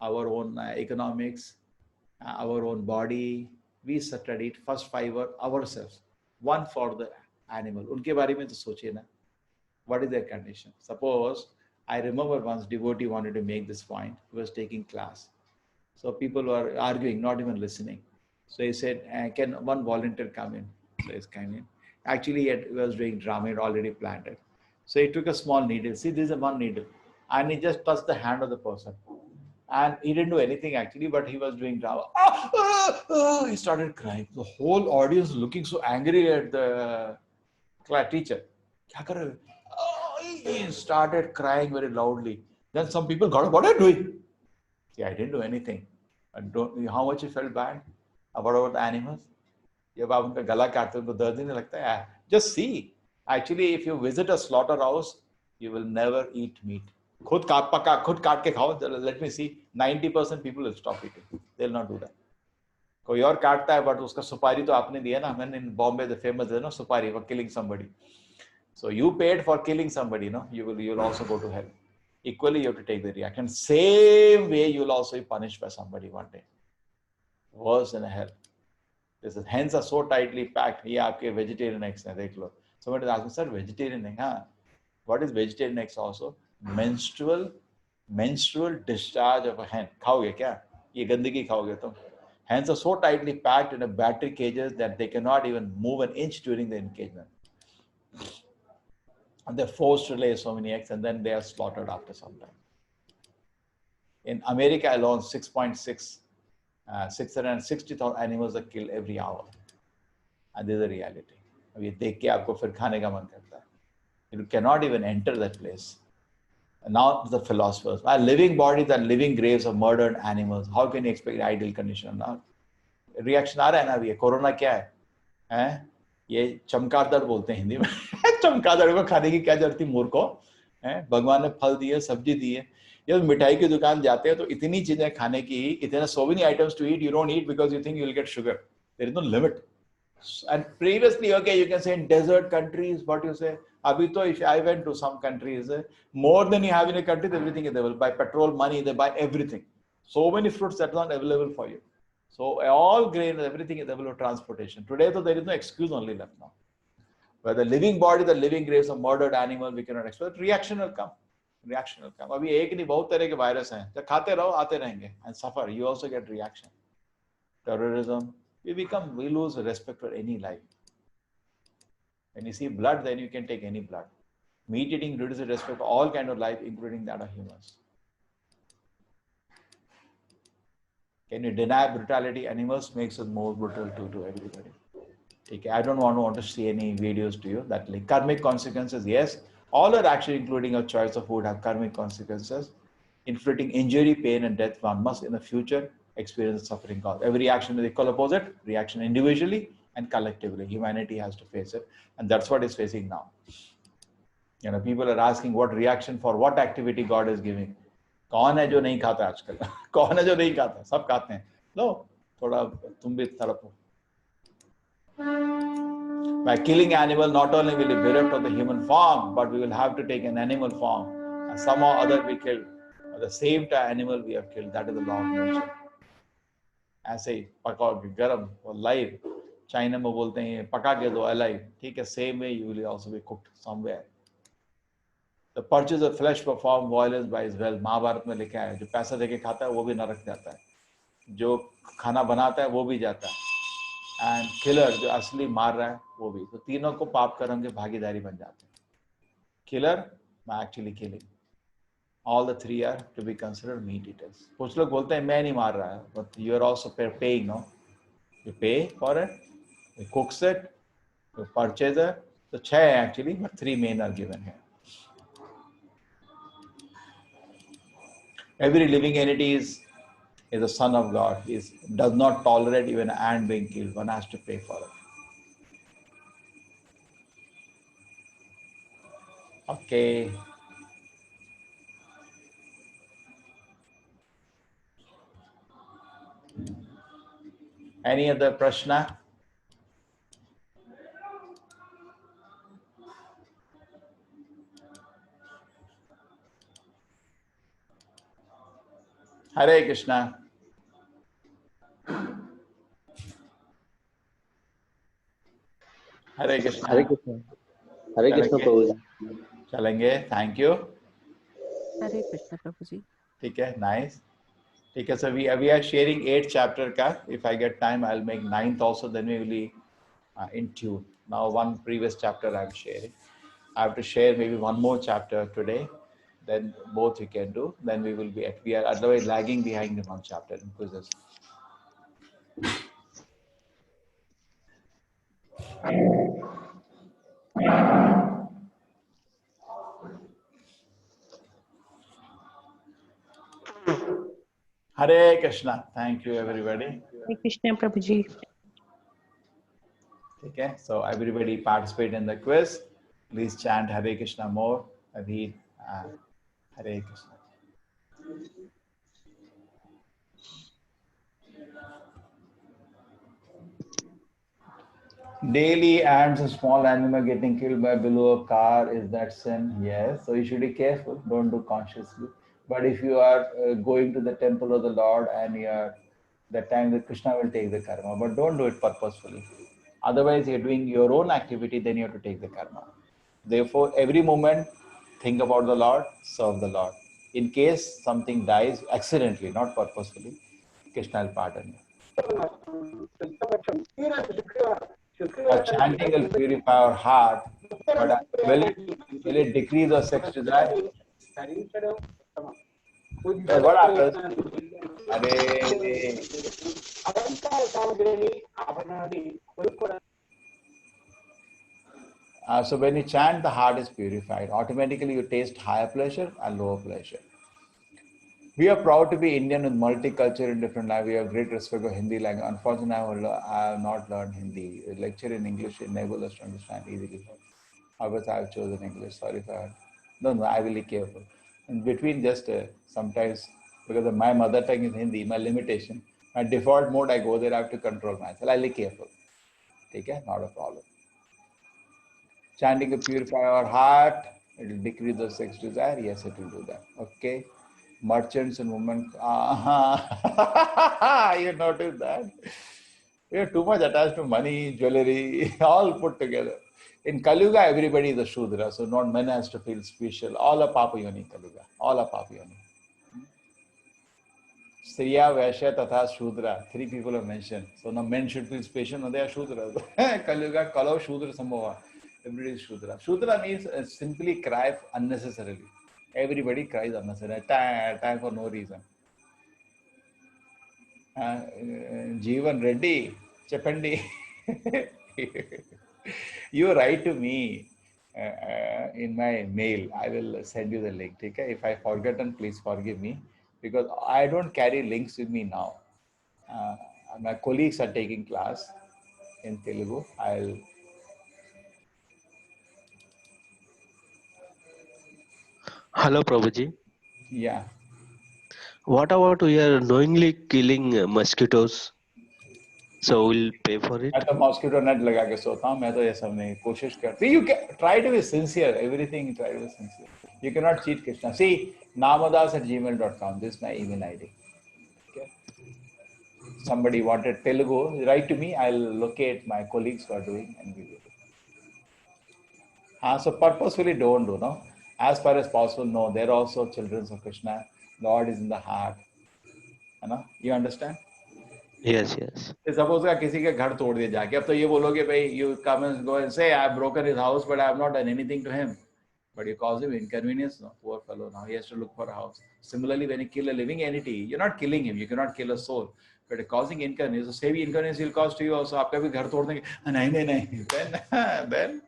our own economics, our own body. We studied first 5 ourselves, 1 for the animal. उनके बारे में तो सोचिए ना. What is their condition? Suppose, I remember once devotee wanted to make this point. He was taking class. So people were arguing, not even listening. So he said, can one volunteer come in? So he's came in. Actually, he was doing drama, he already planned it. So he took a small needle. See, this is one needle. And he just touched the hand of the person. And he didn't do anything actually, but he was doing drama. He started crying. The whole audience looking so angry at the teacher. He started crying very loudly. Then some people got up, what are you doing? Yeah, I didn't do anything. And how much he felt bad about the animals? Just see. Actually, if you visit a slaughterhouse, you will never eat meat. खुद काट के खाओ. Let me see. 90% people will stop eating. They'll not do that. कोई और काटता है, but उसका सुपारी तो आपने दिया ना. मैंने in Bombay the famous है ना सुपारी for killing somebody. So you paid for killing somebody, no? You will also go to hell. Equally, you have to take the reaction. Same way, you will also be punished by somebody one day. Worse than hell. This is hands are so tightly packed. ये आपके vegetarian eggs हैं, देख लो. Somebody asked me, sir, vegetarian egg, huh? What is vegetarian eggs also? Menstrual discharge of a hen. खाओगे क्या? ये गंदगी खाओगे तुम? Hens are so tightly packed in a battery cages that they cannot even move an inch during the engagement. And they're forced to lay so many eggs, and then they are slaughtered after some time. In America alone, 6.6 660,000 animals are killed every hour. And this is the reality. अभी देख के आपको फिर खाने का मन करता है. You cannot even enter that place. And now the philosophers, our living bodies are living graves of murdered animals. How can you expect ideal condition now? Reaction आ रहा है ना अभी. कोरोना क्या है? हैं? ये चमगादड़ बोलते हैं हिंदी में. चमगादड़ को खाने की क्या जरूरत थी मूर्ख को? हैं? भगवान ने फल दिए, सब्जी दी है. जब मिठाई की दुकान जाते हैं तो इतनी चीजें खाने की, इतने so many items to eat, you don't eat because you think you will get sugar. There is no limit. And previously, okay, you can say in desert countries, what you say? Abhi to, if I went to some countries, more than you have in a country, everything is available. By petrol money, they buy everything. So many fruits that are not available for you. So all grain, everything is available for transportation. Today, so there is no excuse only left now. Where the living body, the living graves of murdered animal, we cannot expect. Reaction will come. Reaction will come. अभी एक नहीं बहुत तरह के virus हैं. जब खाते रहो आते रहेंगे. And suffer. You also get reaction. Terrorism. We lose respect for any life. When you see blood, then you can take any blood. Meat eating reduces respect for all kind of life, including that of humans. Can you deny brutality? Animals makes us more brutal to everybody. Okay, I don't want to see any videos to you that like karmic consequences. Yes, all our actions, including our choice of food, have karmic consequences, inflicting injury, pain, and death. One must in the future experience suffering cause. Every action is equal opposite, reaction individually and collectively. Humanity has to face it, and that's what is facing now. You know, people are asking what reaction for what activity God is giving. कौन है जो नहीं खाता आजकल? कौन है जो नहीं खाता? सब खाते हैं. लो, थोड़ा तुम भी तड़पो. By killing animal, not only will we be bereft of the human form, but we will have to take an animal form. And somehow or other we killed. At the same time, animal we have killed. That is the law of nature. ऐसे ही पका के गरम और live. China में बोलते हैं पका के दो alive. ठीक है, same way you will also be cooked somewhere. The purchase of flesh performed violence by his will. Mahabharat में लिखा है जो पैसा देके खाता है वो भी नरक जाता है. जो खाना बनाता है वो भी जाता है. And killer जो असली मार रहा है वो भी. तो तीनों को पाप कर्म के भागीदारी बन जाते हैं. Killer by actually killing. All the three are to be considered meat eaters. कुछ लोग बोलते हैं मैं नहीं मार रहा है, but you are also paying, no? You pay for it, you cooks it, you purchase it. So 6 actually, but 3 main are given here. Every living entity is a son of God. Does not tolerate even an ant being killed. One has to pay for it. Okay. Any other prashna? Hare Krishna. Hare Krishna. Hare Krishna. Hare Krishna Prabhuji. चलेंगे. Thank you. हरे कृष्ण प्रभु जी. ठीक है, nice. ठीक है, so we are sharing 8th chapter का. If I get time, I'll make 9th also. Then we will be in tune. Now one previous chapter I'm sharing. I have to share maybe one more chapter today. Then both we can do. Then we are otherwise lagging behind in one chapter in quizzes. Hare Krishna. Thank you, everybody. Hare Krishna Prabhu ji. Okay, so everybody participate in the quiz. Please chant Hare Krishna more. Read Hare Krishna. Daily ants and small animal getting killed by below a car, is that sin? Yes. So you should be careful. Don't do consciously. But if you are going to the temple of the Lord and that time the Krishna will take the karma. But don't do it purposefully. Otherwise, you're doing your own activity, then you have to take the karma. Therefore, every moment, think about the Lord, serve the Lord. In case something dies accidentally, not purposefully, Krishna will pardon you. Chanting will purify our heart, but will it decrease our sex desire? What happens? Hare. So when you chant, the heart is purified. Automatically, you taste higher pleasure and lower pleasure. We are proud to be Indian with multicultural in different languages. We have great respect for Hindi language. Unfortunately, I have not learned Hindi. A lecture in English enables us to understand easily. However, I have chosen English. Sorry for that. No, I will be careful. In between, just sometimes, because my mother tongue is Hindi, my limitation, my default mode, I go there, I have to control myself. I'll be careful. Okay? Not a problem. Chanting will purify our heart. It will decrease the sex desire. Yes, it will do that. Okay? Merchants and women. You notice that? We are too much attached to money, jewelry, all put together. In Kalyuga, everybody is a Shudra, so not men has to feel special. All are Papa Yoni Kalyuga. All are Papa Yoni. Striya, Vaishya, Tatha, Shudra. 3 people are mentioned. So now men should feel special, no, they are Shudra. Kalyuga, Kalau, Shudra, Sambhava. Everybody is Shudra. Shudra means simply cry unnecessarily. Everybody cries unnecessarily. Time for no reason. Jeevan Reddy, Chapandi. You write to me in my mail. I will send you the link. Okay? If I forgotten, please forgive me, because I don't carry links with me now. My colleagues are taking class in Telugu. Hello, Prabhuji. Yeah. What about we are knowingly killing mosquitoes? So we'll pay for it? मैं तो mosquito net लगा के सोता हूँ. मैं तो ये सब नहीं कोशिश करती. You can try to be sincere. Everything try to be sincere. You cannot cheat Krishna. See, namadas@gmail.com. This is my email ID. Okay. Somebody wanted Telugu, write to me. I'll locate my colleagues who are doing and give you. So purposefully don't do, no? As far as possible, no. They're also children of Krishna. Lord is in the heart. You understand? Yes, yes. Suppose का किसी के घर तोड़ दिया जाके, अब तो ये बोलोगे भाई, you come and go and say, I've broken his house, but I have not done anything to him. But you cause him inconvenience, no? Poor fellow, now he has to look for a house. Similarly, when you kill a living entity, you're not killing him, you cannot kill a soul. But you're causing inconvenience, so same inconvenience will cause to you also. आपका भी घर तोड़ देंगे, नहीं, then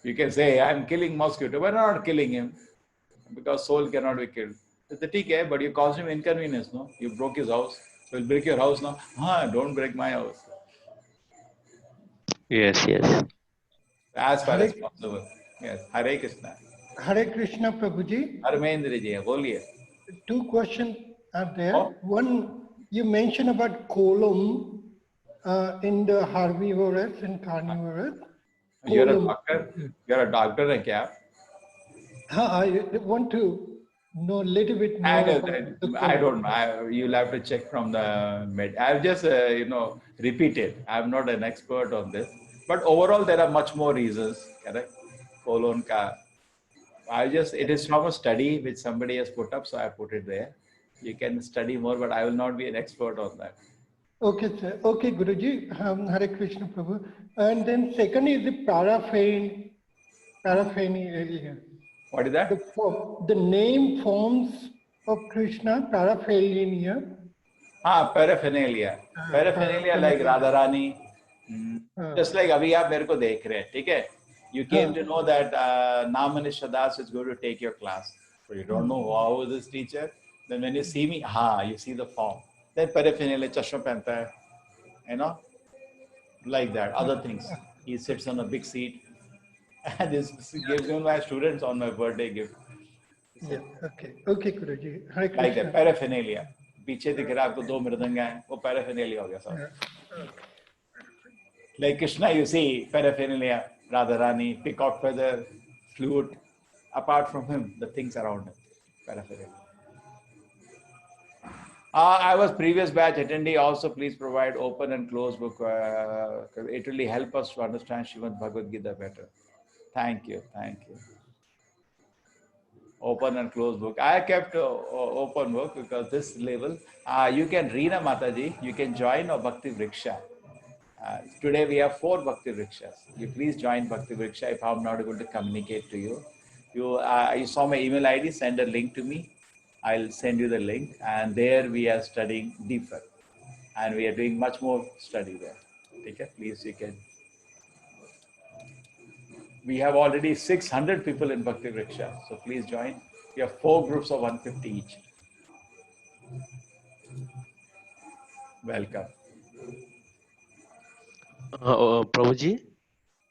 you can say, I'm killing mosquito, but not killing him, because soul cannot be killed. It's a TK, but you caused him inconvenience, no? You broke his house, so he'll break your house now. Don't break my house. Yes, yes. As far as possible. Yes. Hare Krishna. Hare Krishna, Prabhuji. Harmendra ji, boliye. 2 questions are there. Oh. One, you mentioned about column in the herbivorous and carnivorous. You're a doctor? You're a doctor, hai kya? I want to know a little bit more. I don't know. You'll have to check from the med. I've just, repeated. I'm not an expert on this. But overall, there are much more reasons. Correct? Colon ka. It is from a study which somebody has put up, so I put it there. You can study more, but I will not be an expert on that. Okay, sir. Okay, Guruji. Hare Krishna, Prabhu. And then second is the paraphernalia. What is that? The name forms of Krishna, paraphernalia. Paraphernalia. Paraphernalia like Radharani. Just like अभी आप मेरे को देख रहे हैं, ठीक है? You came to know that Namanish Das is going to take your class. But you don't know how is this teacher. Then when you see me, you see the form. Then paraphernalia, chashma pehanta hai, like that. Other things. He sits on a big seat. And this gives me my students on my birthday gift. Yeah, okay, Guruji. Hare Krishna. Like that, paraphernalia. पीछे दिख रहा है आपको 2 मृदंग हैं, वो paraphernalia हो गया सब. Like Krishna, you see paraphernalia, Radharani, peacock feather, flute. Apart from him, the things around him, paraphernalia. I was previous batch attendee. Also, please provide open and closed book. It really help us to understand Srimad Bhagavad Gita better. Thank you. Open and closed book. I kept open book because this level, you can read a Mataji, you can join a Bhakti Vriksha. Today we have 4 Bhakti Vrikshas. You please join Bhakti Vriksha if I'm not able to communicate to you. You saw my email ID. Send a link to me. I'll send you the link, and there we are studying deeper, and we are doing much more study there. Okay, please you can. We have already 600 people in Bhakti Vriksha, so please join. We have 4 groups of 150 each. Welcome. Prabhuji,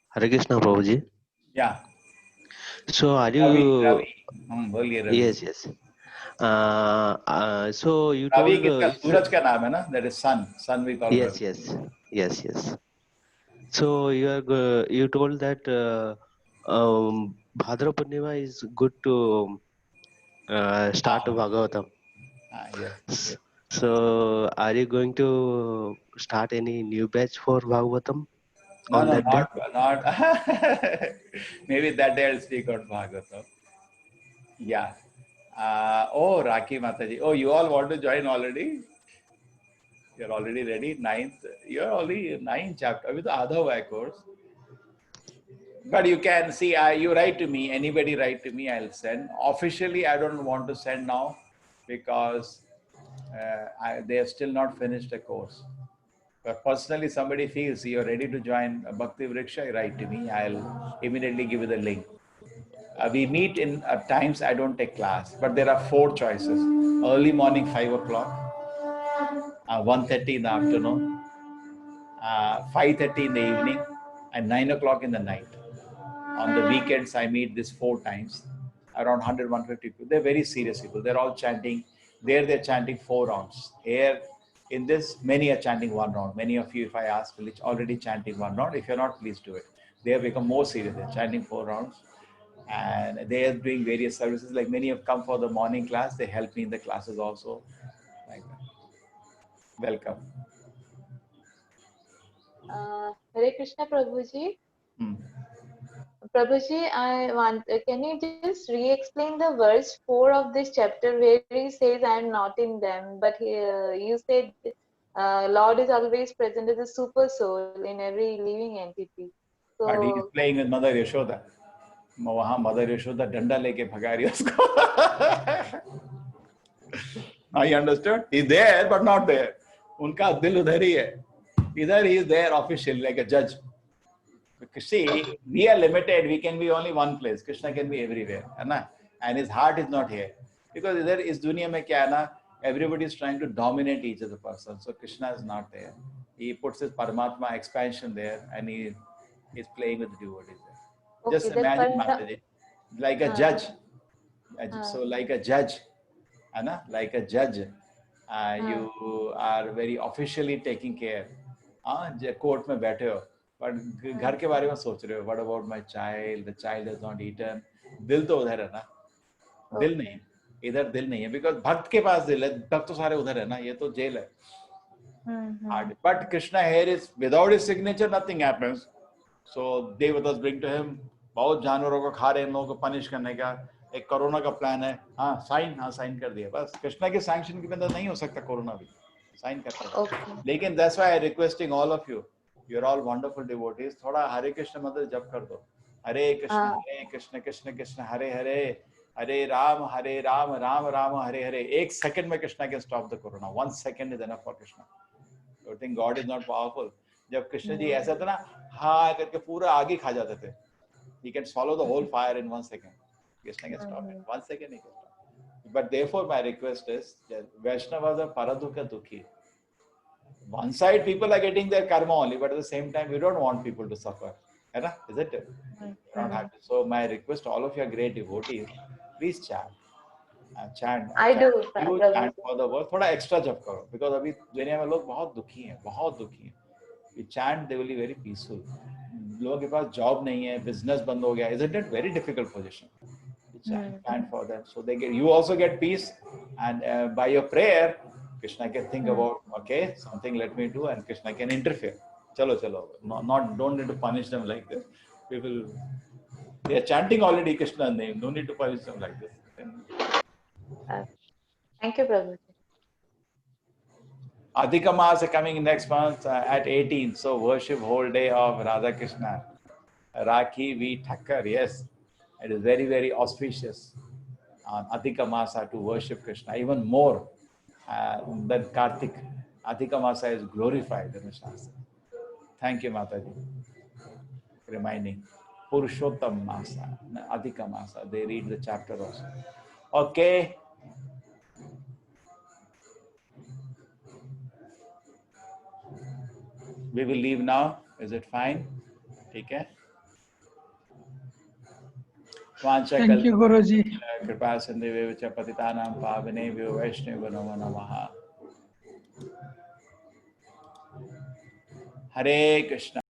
Hare Krishna, Prabhuji. Yeah. So are Ravi. you? बोलिए Ravi. Yes, yes. So you Ravi told किसका सूरज का नाम है ना? That is sun. Sun we call yes, Ravi. yes. So you told that Bhadra Purnima is good to start Bhagavatam. Yes. So are you going to start any new batch for Bhagavatam on No, that day? not. Maybe that day I'll speak on Bhagavatam. Yeah. Oh, Raki Mataji. Oh, you all want to join already? You're already ready? 9th. You're already 9th chapter. Abhi to आधा हुआ है course. But you can see, you write to me. Anybody write to me, I'll send. Officially, I don't want to send now because they have still not finished the course. But personally, somebody feels you're ready to join Bhakti Vriksha, write to me. I'll immediately give you the link. We meet in times I don't take class, but there are 4 choices. Early morning, 5 o'clock, 1:30 in the afternoon, 5:30 in the evening, and 9 o'clock in the night. On the weekends, I meet this 4 times, around 100, 150 people. They're very serious people. They're all chanting. There they're chanting 4 rounds. Here, in this, many are chanting 1 round. Many of you, if I ask, will already chanting 1 round. If you're not, please do it. They have become more serious. They're chanting 4 rounds. And they are doing various services. Like many have come for the morning class. They help me in the classes also. Like that. Welcome. Hare Krishna, Prabhuji. Prabhuji, can you just re-explain the verse 4 of this chapter where he says, I am not in them, but you said Lord is always present as a super soul in every living entity. So, But he is playing with Mother Yashoda. वहाँ Mother Yashoda डंडा लेके भगा रही है उसको. Now you understood? He's there, but not there. उनका दिल उधर ही है. Either he is there officially like a judge. See, we are limited. We can be only one place. Krishna can be everywhere, है ना? And his heart is not here. Because इधर इस दुनिया में क्या है ना? Everybody is trying to dominate each other person. So Krishna is not there. He puts his Paramatma expansion there, and he is playing with the devotees there. okay, Just imagine, Mataji, like a judge. So like a judge, है ना? Like a judge, you are very officially taking care. Court में बैठे हो, पर घर के बारे में सोच रहे हो. What about my child? The child has not eaten. दिल तो उधर है ना. दिल नहीं, इधर दिल नहीं है. Because भक्त के पास दिल है, भक्त तो सारे उधर है ना. ये तो जेल है. But Krishna here is without his signature, nothing happens. So Devatas bring to him. बहुत जानवरों को खा रहे हैं, इन लोगों को पनिश करने का. एक कोरोना का प्लान है. साइन कर दिया. बस कृष्णा के सैंक्शन के बिना नहीं हो सकता कोरोना भी. साइन करते हैं. लेकिन that's why I requesting all of you. You're all wonderful devotees. थोड़ा हरे कृष्ण मंत्र जप कर दो. हरे कृष्ण कृष्ण कृष्ण हरे हरे, हरे राम राम राम हरे हरे. 1 second में Krishna can stop the corona. 1 second is enough for Krishna. You think God is not powerful? जब कृष्ण जी ऐसा था ना, हाँ करके पूरा आगे खा जाते थे. He can swallow the whole fire in 1 second. Krishna can stop it. 1 second he can stop. But therefore my request is that Vaishnavas are paradukha dukhi. One side people are getting their karma only, but at the same time we don't want people to suffer. Isn't it? Not happy. So my request to all of your great devotees, please chant. Chant. I do. You chant for the world. थोड़ा extra जप करो. Because अभी दुनिया में लोग बहुत दुखी हैं, बहुत दुखी हैं. You chant, they will be very peaceful. लोगों के पास job नहीं है, business बंद हो गया. Isn't it very difficult position? Chant for them, so they get. You also get peace, and by your prayer, Krishna can think about, okay, something let me do, and Krishna can interfere. Chalo. Don't need to punish them like this. People, they are chanting already Krishna's name. Don't need to punish them like this. Thank you, Prabhuji. Adhika Maas is coming next month at 18. So worship whole day of Radha Krishna. Rakhi V. Thakkar, yes. It is very, very auspicious on Adhika Masa to worship Krishna, even more than Kartik. Adhika Masa is glorified in the Shastra. Thank you, Mataji, reminding. Purushottam Masa, Adhika Masa. They read the chapter also. Okay. We will leave now. Is it fine? Okay. Thank you, Guruji. Kripa Sindhu Patitanam Pavane Vaishnav Namo Namaha. Hare Krishna.